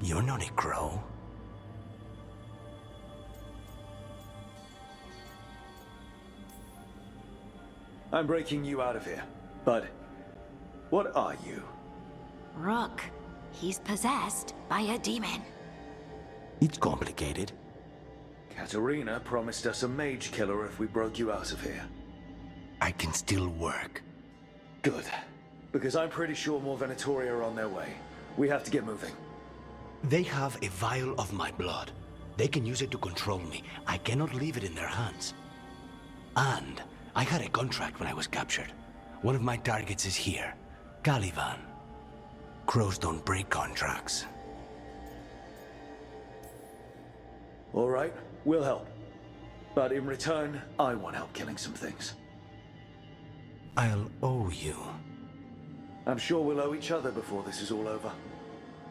you're not a crow. I'm breaking you out of here. But what are you? Rook. He's possessed by a demon. It's complicated. Katerina promised us a mage killer if we broke you out of here. I can still work. Good. Because I'm pretty sure more Venatori are on their way. We have to get moving. They have a vial of my blood. They can use it to control me. I cannot leave it in their hands. And I had a contract when I was captured. One of my targets is here. Caliban. Crows don't break contracts. All right, we'll help. But in return, I want help killing some things. I'll owe you. I'm sure we'll owe each other before this is all over.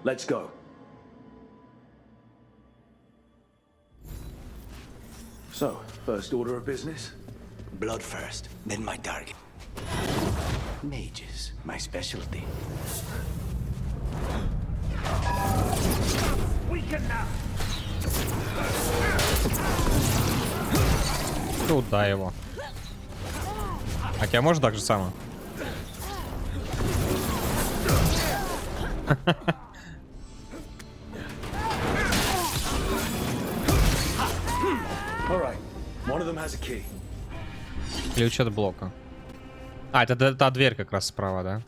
Let's go. So, first order of business? Blood first, then my target. Mages, my specialty. Weaken now. Туда его. А тебя можно так же само? Ключ от блока. А, это та дверь как раз справа, да?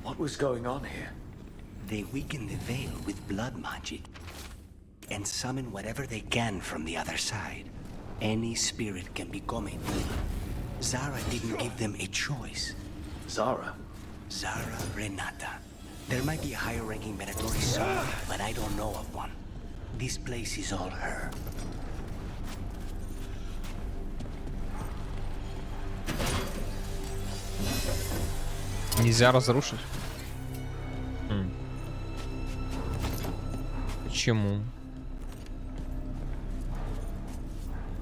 What was going on here? They weaken the veil with blood magic and summon whatever they can from the other side. Any spirit can become it. Zara didn't give them a choice. Zara? Zara Renata. There might be a higher-ranking Venatori somewhere, but I don't know of one. This place is all her. Нельзя разрушить. Почему?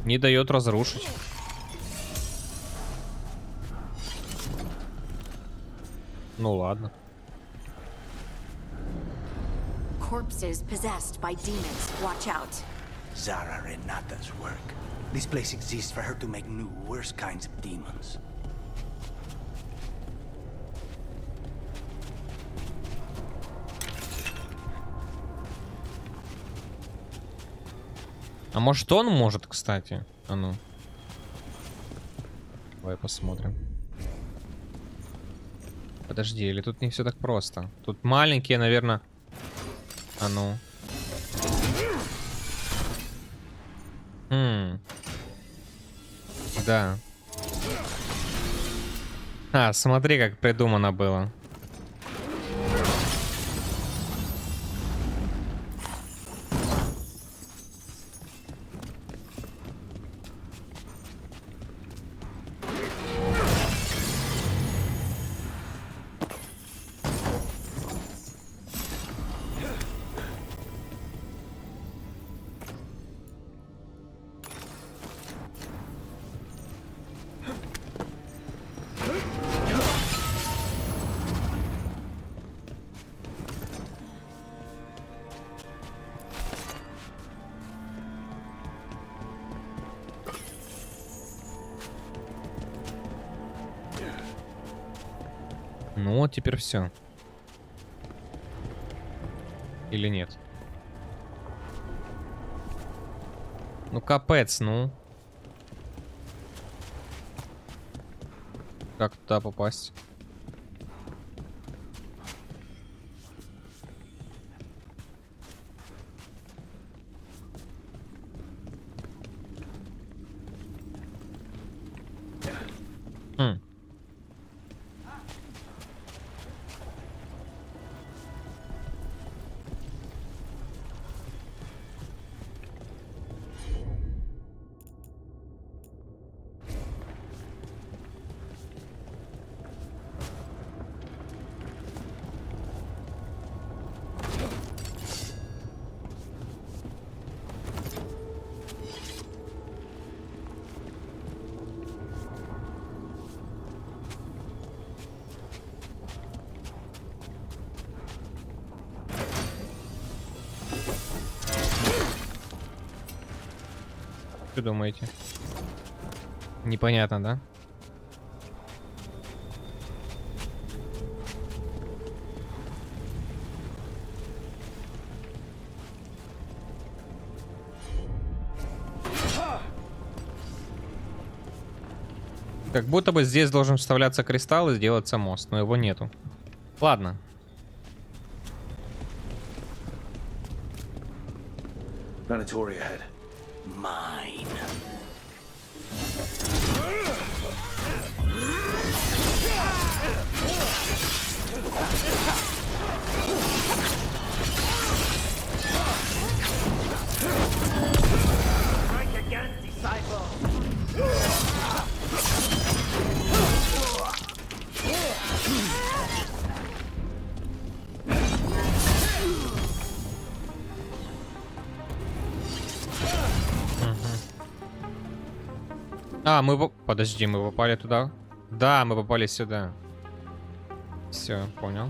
Не дает разрушить. Ну ладно. Corpses possessed by demons. Watch out. Zara Renata's work. This place exists for her to make new, worse kinds of demons. А может он может, кстати? А ну. Давай посмотрим. Подожди, или тут не все так просто? Тут маленькие, наверное. А ну. Да. А, смотри, как придумано было. Ну вот теперь все. Или нет? Ну капец, ну. Как туда попасть? Что думаете? Непонятно, да? Как будто бы здесь должен вставляться кристалл и сделаться мост, но его нету. Ладно. Mandatory ahead. Mine. Strike again, disciple. А, мы... Подожди, мы попали туда? Да, мы попали сюда. Все, понял.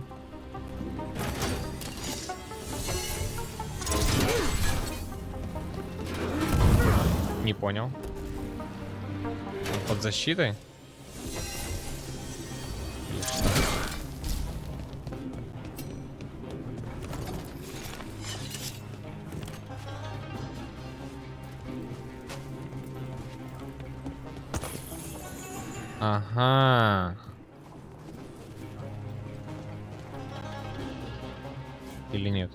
Не понял. Он под защитой? Или что? Ага. Или нет?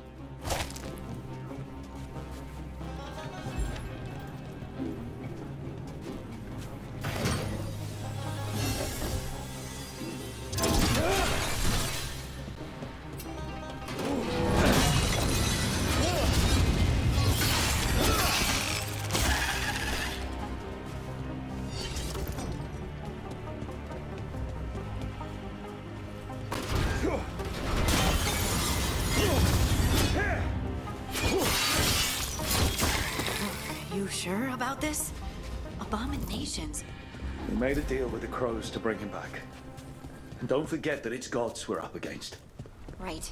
You sure about this? Abominations. We made a deal with the crows to bring him back. And don't forget that it's gods we're up against. Right.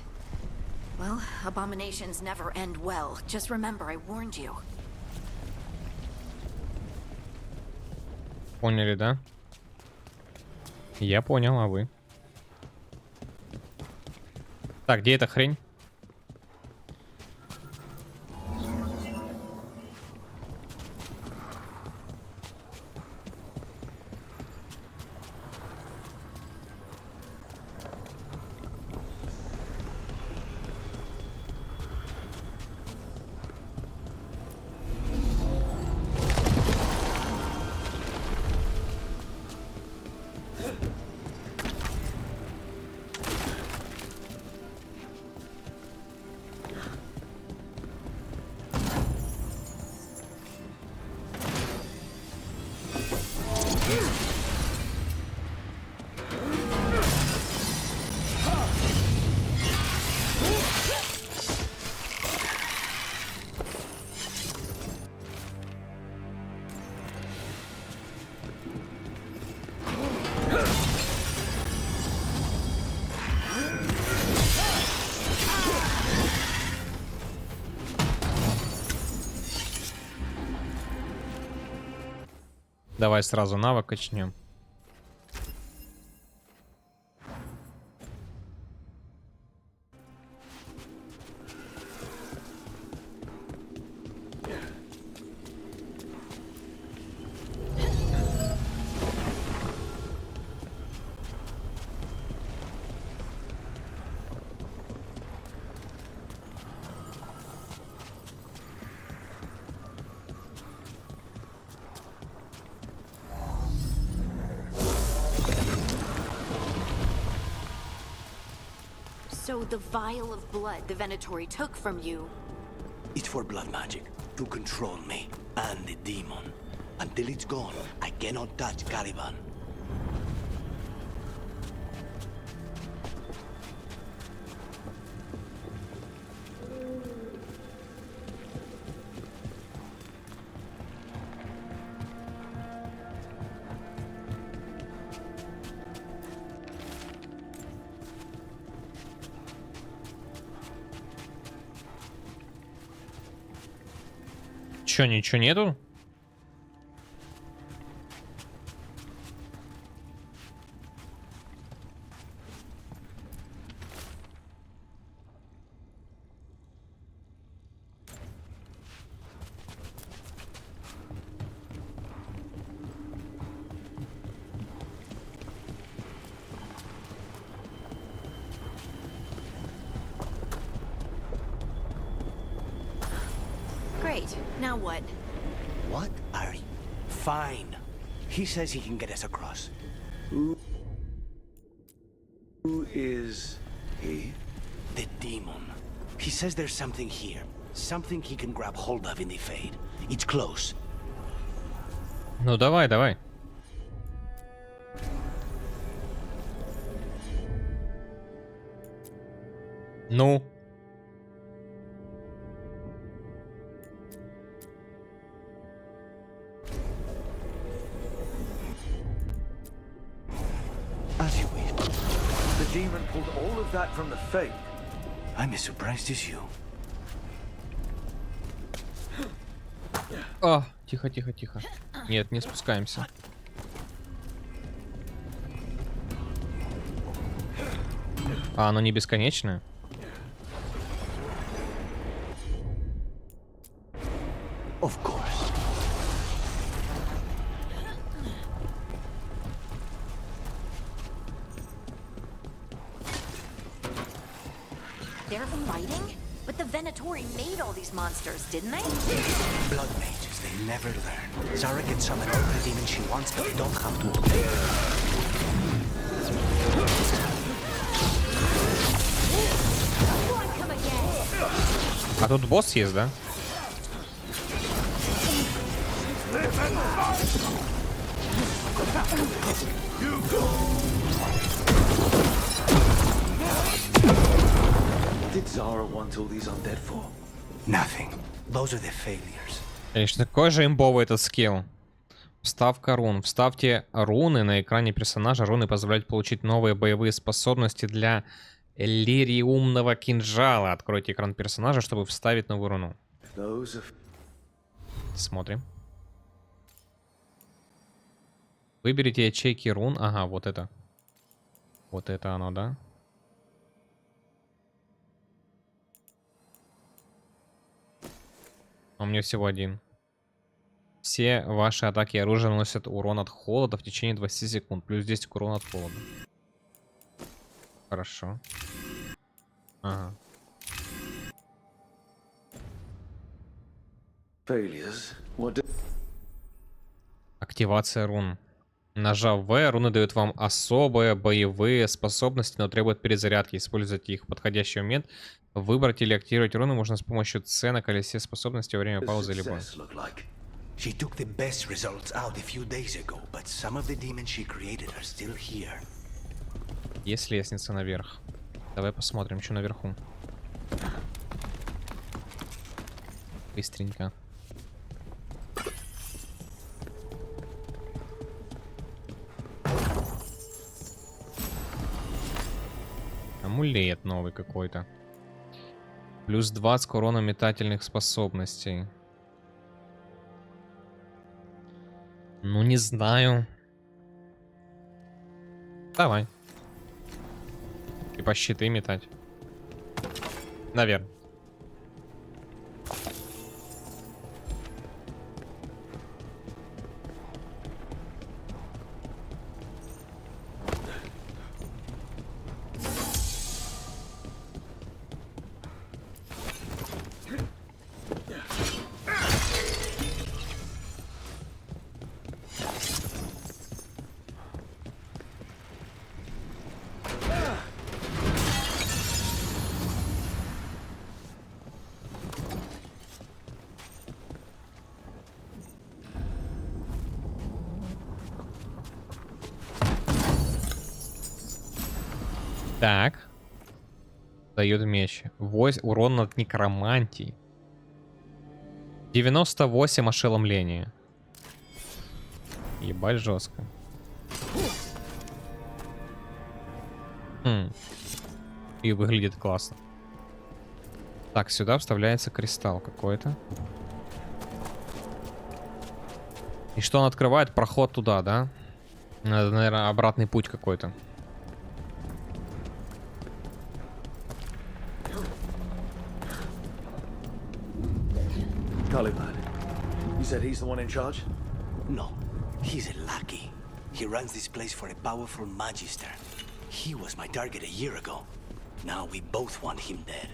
Well, abominations never end well. Just remember, I warned you. Поняли, да? Я понял, а вы? Так, где эта хрень? Давай сразу навык качнем. So the vial of blood the Venatori took from you... It's for blood magic, to control me and the demon. Until it's gone, I cannot touch Caliban. Чё, ничего нету? Great. Now what? What are you? Fine. He says he can get us across. Who is he? The demon. He says there's something here. Something he can grab hold of in the Fade. It's close. Ну давай, давай. Ну. As you wish. The demon pulled all of that from the Fade. I'm as surprised as you. О, тихо, тихо, тихо. Нет, не спускаемся. А, оно не бесконечное? Of course. They're fighting? But the Venatori made all these monsters, didn't they? Blood mages, they never learn. Zara can summon all the demons she wants, but they don't have to obey her. А тут босс есть, да? What did Zara want all these undead for? Nothing. Those are the failures. Конечно, какой же имбовый этот скилл. Вставка рун. Вставьте руны на экране персонажа. Руны позволяют получить новые боевые способности для лириумного кинжала. Откройте экран персонажа, чтобы вставить новую руну. Смотрим. Выберите ячейки рун. Ага, вот это. Вот это оно, да? У меня всего один. Все ваши атаки и оружия наносят урон от холода в течение 20 секунд. Плюс 10 к урону от холода. Хорошо. Ага. Активация рун. Нажав В, руны дают вам особые боевые способности, но требуют перезарядки. Используйте их в подходящий момент. Выбрать или активировать руны можно с помощью С на колесе способности во время паузы или боя. She took the best results out a few days ago, but some of the demons she created are still here. Есть лестница наверх. Давай посмотрим, что наверху. Быстренько. Амулет новый какой-то. Плюс 20 к урону метательных способностей. Ну, не знаю. Давай. Типа щиты метать. Наверное. Так. Дает меч. Урон от некромантии. 98 ошеломления. Ебать жестко. И выглядит классно. Так, сюда вставляется кристалл какой-то. И что он открывает? Проход туда, да? Надо, наверное, обратный путь какой-то. Caliban, you said he's the one in charge? No, he's a lackey. He runs this place for a powerful magister. He was my target a year ago. Now we both want him dead.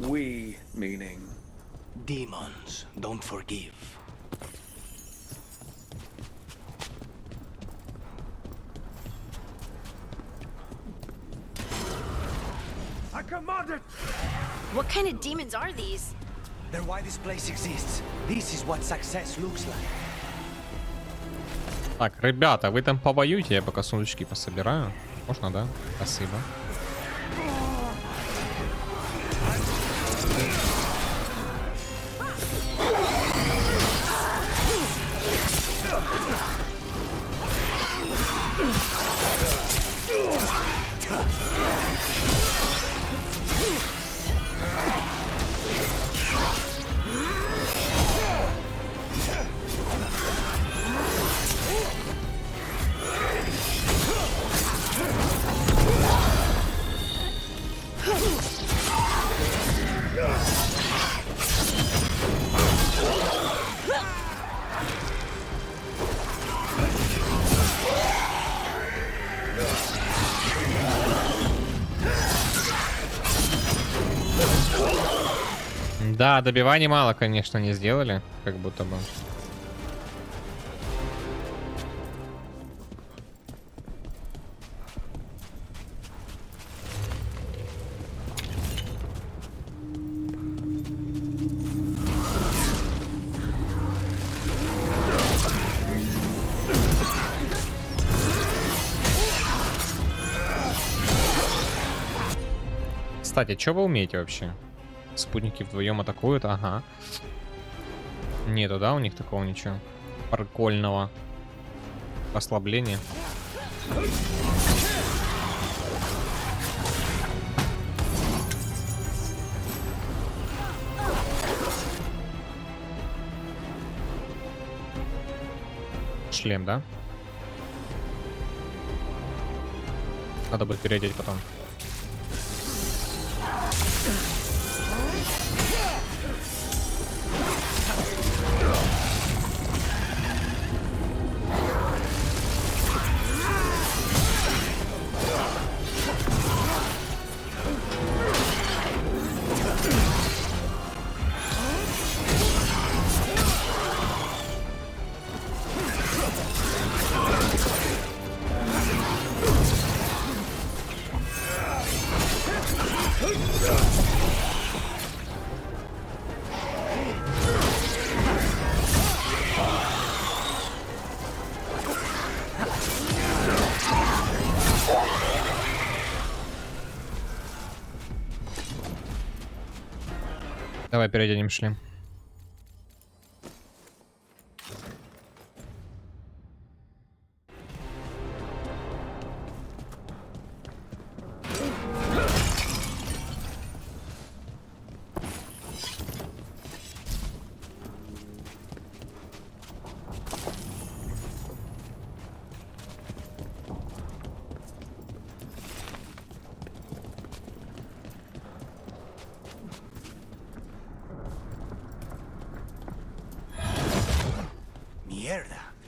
We, meaning? Demons don't forgive. I command it! What kind of demons are these? They're why this place exists. This is what success looks like. Так, ребята, вы там повоюйте, я пока сундучки пособираю. Можно, да? Спасибо. Да, добиваний мало, конечно, не сделали, как будто бы. Кстати, что вы умеете вообще? Спутники вдвоем атакуют, ага. Нету, да, у них такого ничего прикольного. Ослабления. Шлем, да? Надо будет переодеть потом. Давай переоденем шлем.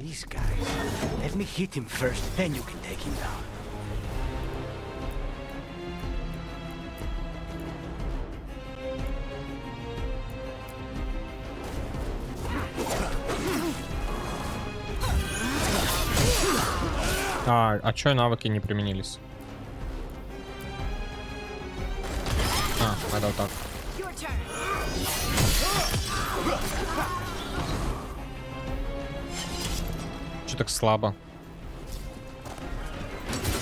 These guys. Let me hit him first, then you can take him down. А чё навыки не применились? Надо вот так. Чё так слабо?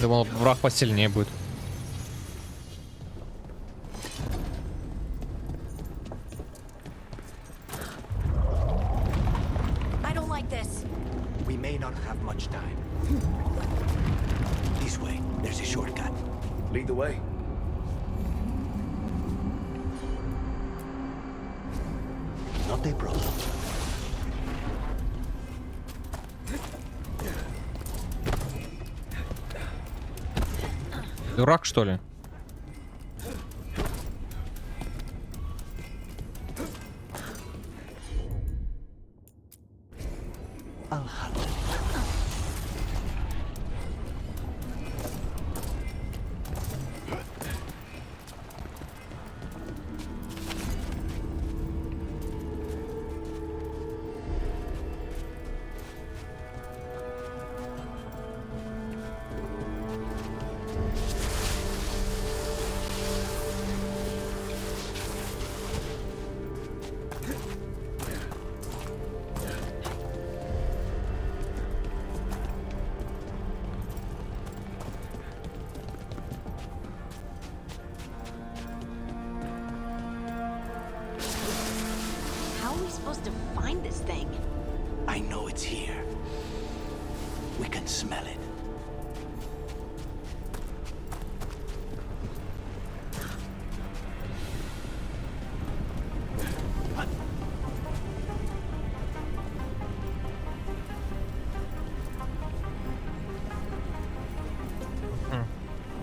Думал, враг посильнее будет. I don't like this. We may not have much time. This way, there's a shortcut. Lead the way. Not a problem. Дурак, что ли? Supposed to find this thing. I know it's here. We can smell it.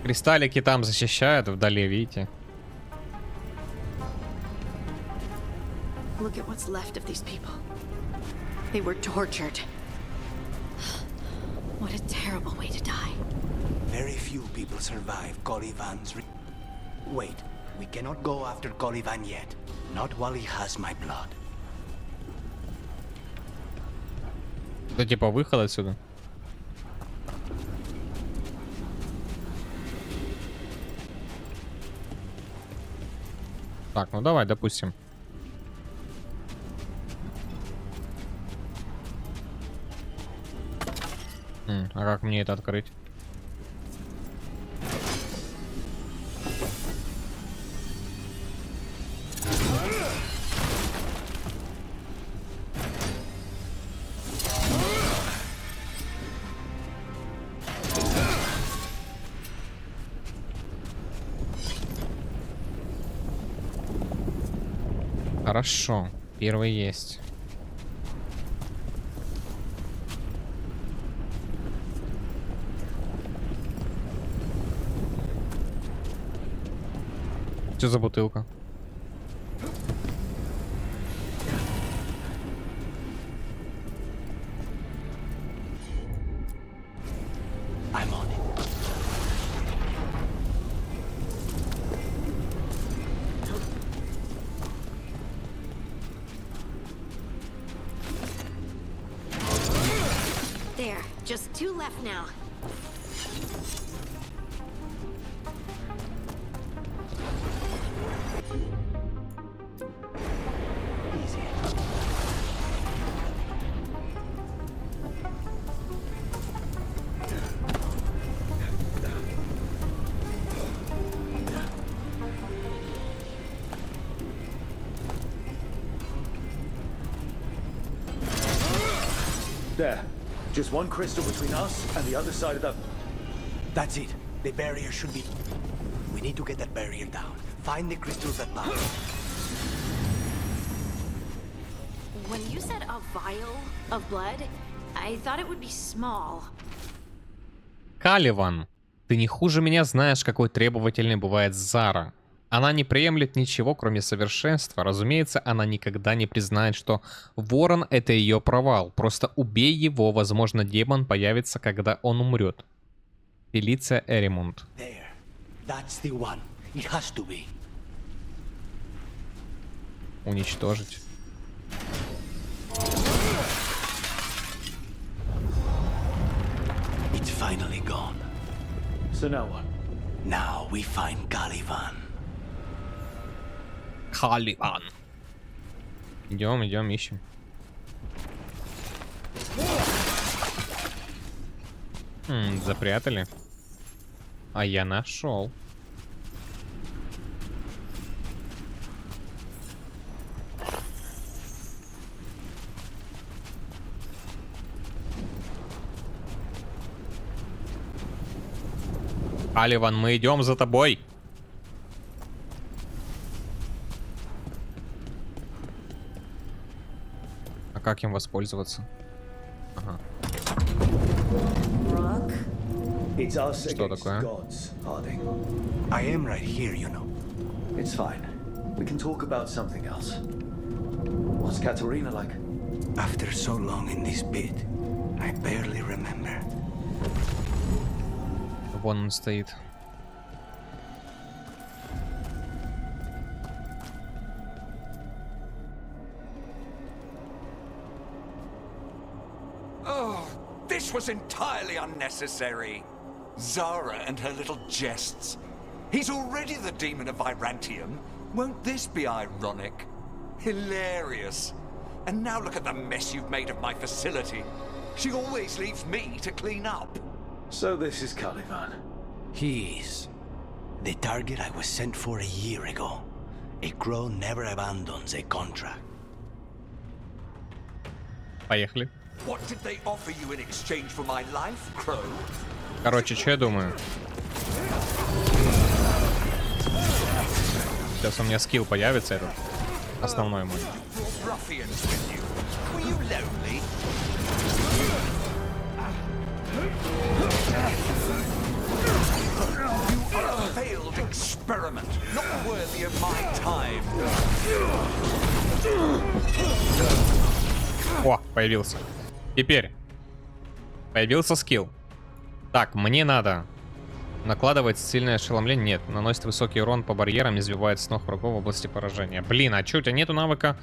Кристаллики там защищают вдали, видите? Look at what's left of these people. They were tortured. What a terrible way to die. Very few people survive Colivan's Wait, we cannot go after Colivan yet. Not while he has my blood. Это типа выход отсюда. Так, ну давай, допустим. А как мне это открыть? Хорошо, первый есть. Что за бутылка? I'm on it. There, just 2 left now. There. Just one crystal between us and the other side of the... That's it. The barrier should be... We need to get that barrier down. Find the crystals that power. When you said a vial of blood, I thought it would be small. Каливан, ты не хуже меня знаешь, какой требовательный бывает Зара. Она не приемлет ничего, кроме совершенства. Разумеется, она никогда не признает, что ворон — это ее провал. Просто убей его, возможно, демон появится, когда он умрет. Фелиция Эримунд. Уничтожить. It's finally gone. So now what? Now we find Caliban. Caliban. Идем, ищем. Запрятали. А я нашел. Каливан, мы идем за тобой. А как им воспользоваться? Ага. Что такое? I am right here, you know. It's fine. We can talk about something else. What's Katerina like? After so long in this pit, I barely remember. Вон он стоит. Oh, this was entirely unnecessary. Zara and her little jests. He's already the demon of Virantium. Won't this be ironic? Hilarious. And now look at the mess you've made of my facility. She always leaves me to clean up. So this is Caliban. He is. The target I was sent for a year ago. A crow never abandons a contract. Поехали. What did they offer you in exchange for my life, Crow? Короче, что я думаю? Сейчас у меня скилл появится этот. Основной мой. Ruffians with you. Were you lonely? You are a failed experiment, not worthy of my time. О, появился. Теперь появился скилл. Так, мне надо накладывать сильное ошеломление. Нет, наносит высокий урон по барьерам и сбивает с ног врагов в области поражения. Блин, а что, у тебя нету навыка,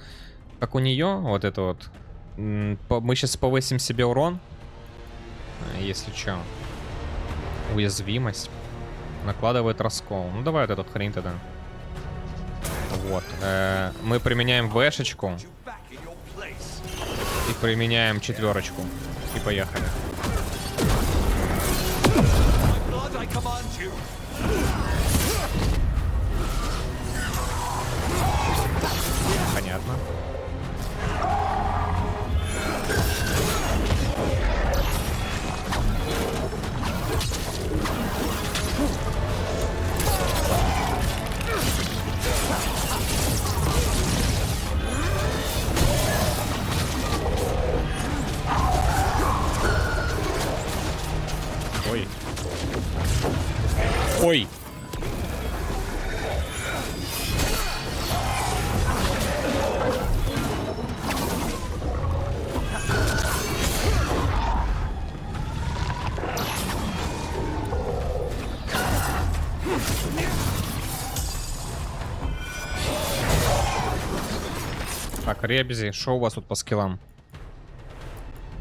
как у нее? Вот это вот. Мы сейчас повысим себе урон. Если что. Уязвимость. Накладывает раскол. Ну давай вот эту хрень тогда. Вот. Мы применяем вэшечку. И применяем четверочку. И поехали. Понятно. Ой. Ой. Так, ребзи, что у вас тут по скиллам?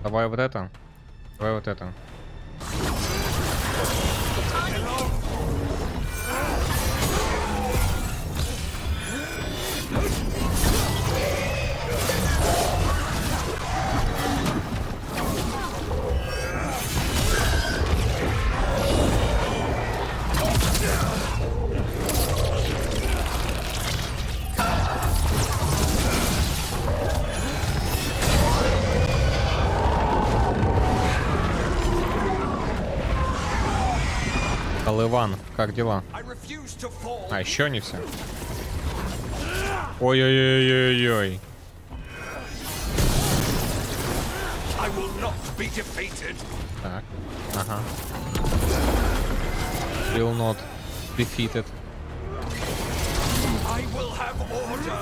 Давай вот это. Давай вот это. Иван, как дела? А, еще не все. Ой-ой-ой-ой-ой. Так, ага. Will not defeated. I will have order.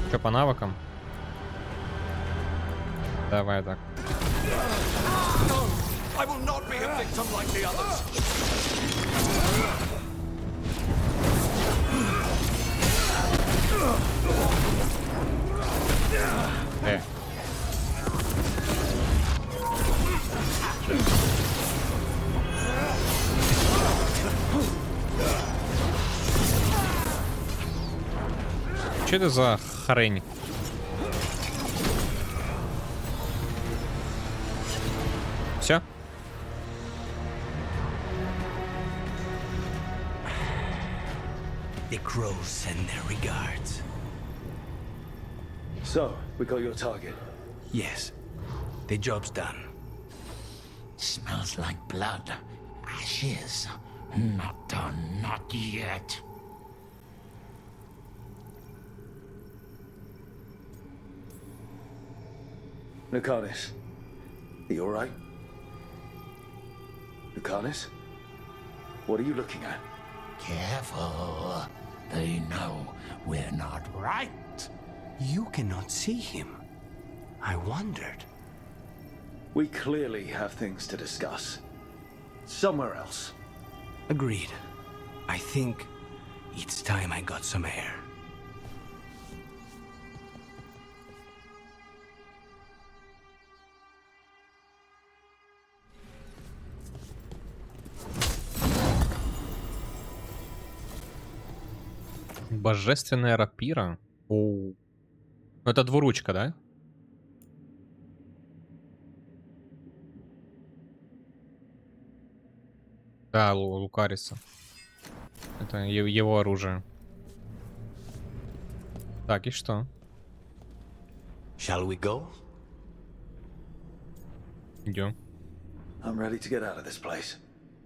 Что по навыкам? Давай так. I will not be a victim like the others. Что это за хрень? Все? The crows send their regards. So, we got your target. Yes, the job's done. Smells like blood. Ashes. Not done, not yet. Lucanus, are you alright? Lucanus? What are you looking at? Careful. They know we're not right. You cannot see him. I wondered. We clearly have things to discuss. Somewhere else. Agreed. I think it's time I got some air. Божественная рапира. Оу. Это двуручка, да? Да, Лукариса. Это его оружие. Так, и что? Shall we go? Идем. I'm ready to get out of this place.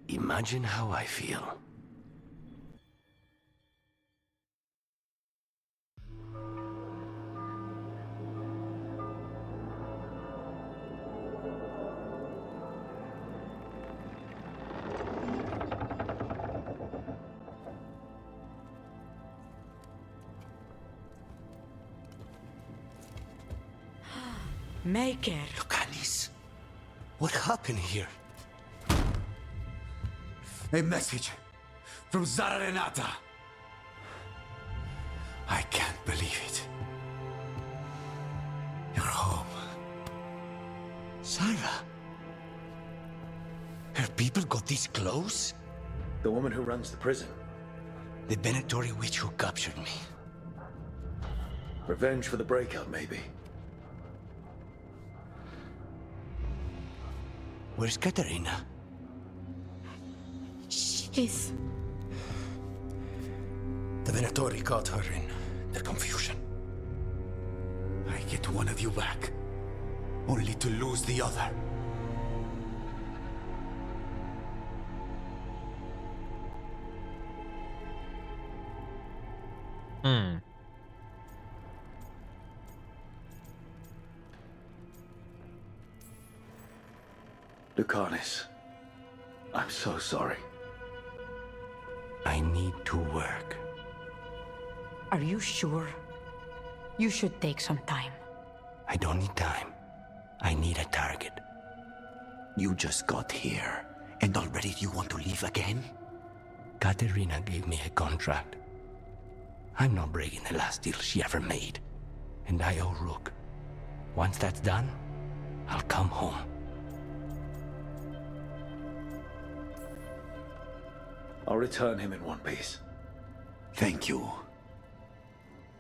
Imagine how I feel. Make it. Lucanis, what happened here? A message from Zara Renata. I can't believe it. You're home. Sarah? Her people got this close? The woman who runs the prison. The Venatori witch who captured me. Revenge for the breakup, maybe. Where's Katerina? She's... The Venatori caught her in their confusion. I get one of you back, only to lose the other. Lucanus, I'm so sorry. I need to work. Are you sure? You should take some time. I don't need time. I need a target. You just got here, and already you want to leave again? Katerina gave me a contract. I'm not breaking the last deal she ever made. And I owe Rook. Once that's done, I'll come home. I'll return him in one piece. Thank you.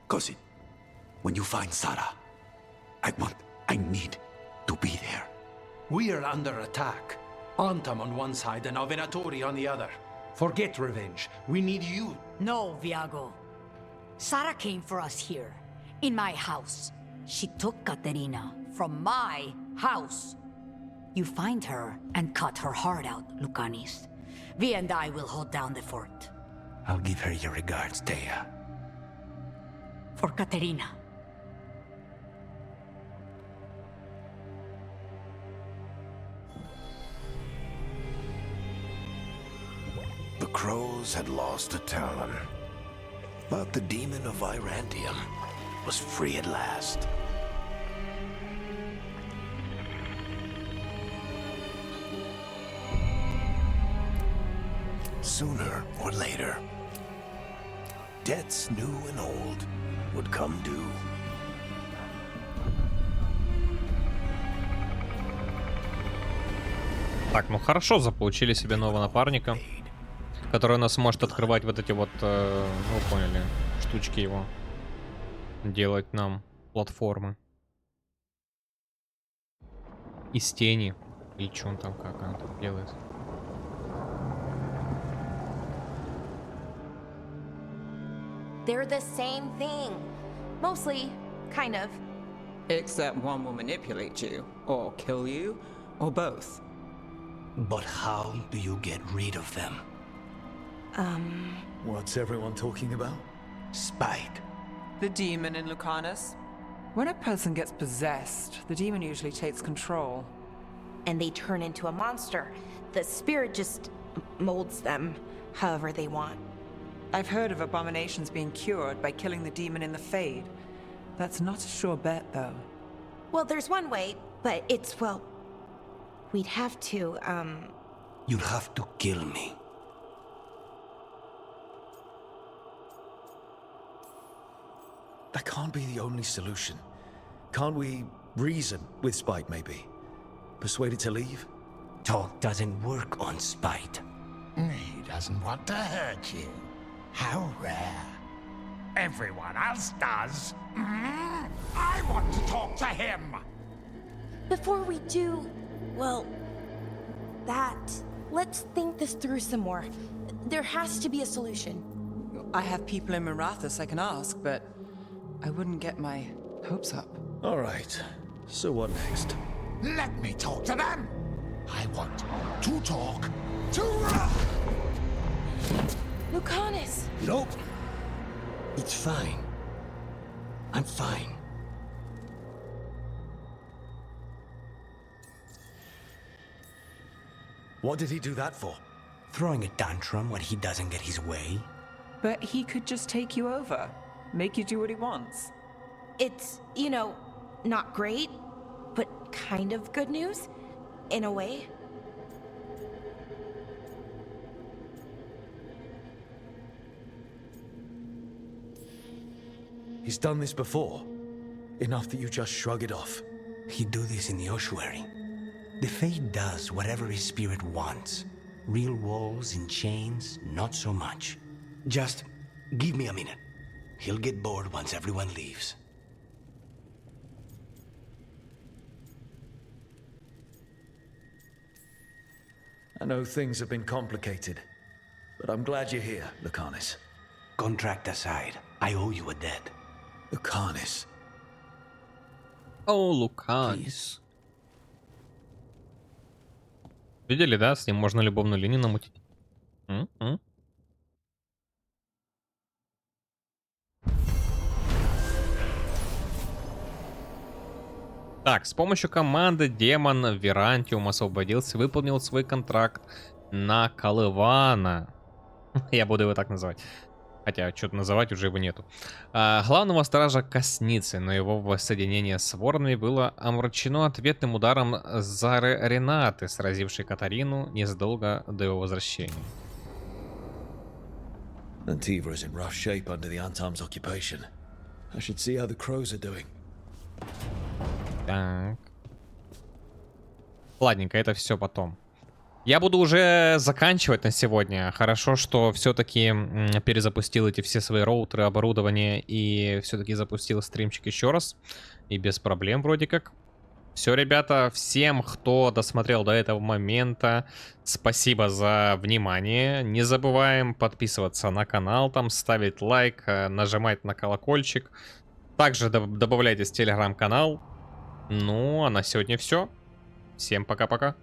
Cousin, when you find Sarah, I need to be there. We are under attack. Antam on one side and Venatori on the other. Forget revenge. We need you. No, Viago. Sarah came for us here, in my house. She took Katerina from my house. You find her and cut her heart out, Lucanis. Vi and I will hold down the fort. I'll give her your regards, Thea. For Katerina. crows had lost a talon, but the demon of Virantium was free at last. Sooner or later, debts new and old would come due. Так, ну хорошо, заполучили себе нового напарника, который у нас может открывать вот эти вот, ну поняли, штучки его, делать нам платформы. Из тени, или что он там, как он там делает. They're the same thing. Mostly, kind of. Except one will manipulate you, or kill you, or both. But how do you get rid of them? What's everyone talking about? Spite. The demon in Lucanus. When a person gets possessed, the demon usually takes control. And they turn into a monster. The spirit just molds them however they want. I've heard of abominations being cured by killing the demon in the Fade. That's not a sure bet, though. Well, there's one way, but it's, well... We'd have to, You'd have to kill me. That can't be the only solution. Can't we reason with Spite, maybe? Persuade it to leave? Talk doesn't work on Spite. He doesn't want to hurt you. How rare. Everyone else does. I want to talk to him. Before we do, well, let's think this through some more. There has to be a solution. I have people in Marathas I can ask, but I wouldn't get my hopes up. All right. So what next? Let me talk to them. I want to talk to... Lucanus! Nope. It's fine. I'm fine. What did he do that for? Throwing a tantrum when he doesn't get his way. But he could just take you over. Make you do what he wants. It's, you know, not great, but kind of good news, in a way. He's done this before. Enough that you just shrug it off. He'd do this in the ossuary. The Fade does whatever his spirit wants. Real walls and chains, not so much. Just give me a minute. He'll get bored once everyone leaves. I know things have been complicated, but I'm glad you're here, Lucanus. Contract aside, I owe you a debt. Lucanus. О, Луканис. Видели, да? С ним можно любовную линию намутить. Так, с помощью команды демон Вирантиум освободился, выполнил свой контракт на Колывана. Я буду его так называть. Хотя, что-то называть уже его нету. Главного стража Косницы, но его воссоединение с воронами было омрачено ответным ударом Зары Ренаты, сразившей Катарину незадолго до его возвращения. Antiva is in rough shape under the Antarm's occupation. I should see how the crows are doing. Так. Ладненько, это все потом. Я буду уже заканчивать на сегодня. Хорошо, что все-таки перезапустил эти все свои роутеры, оборудование и все-таки запустил стримчик еще раз. И без проблем вроде как. Все, ребята, всем, кто досмотрел до этого момента, спасибо за внимание. Не забываем подписываться на канал, там ставить лайк, нажимать на колокольчик. Также добавляйтесь в телеграм-канал. Ну, а на сегодня все. Всем пока-пока.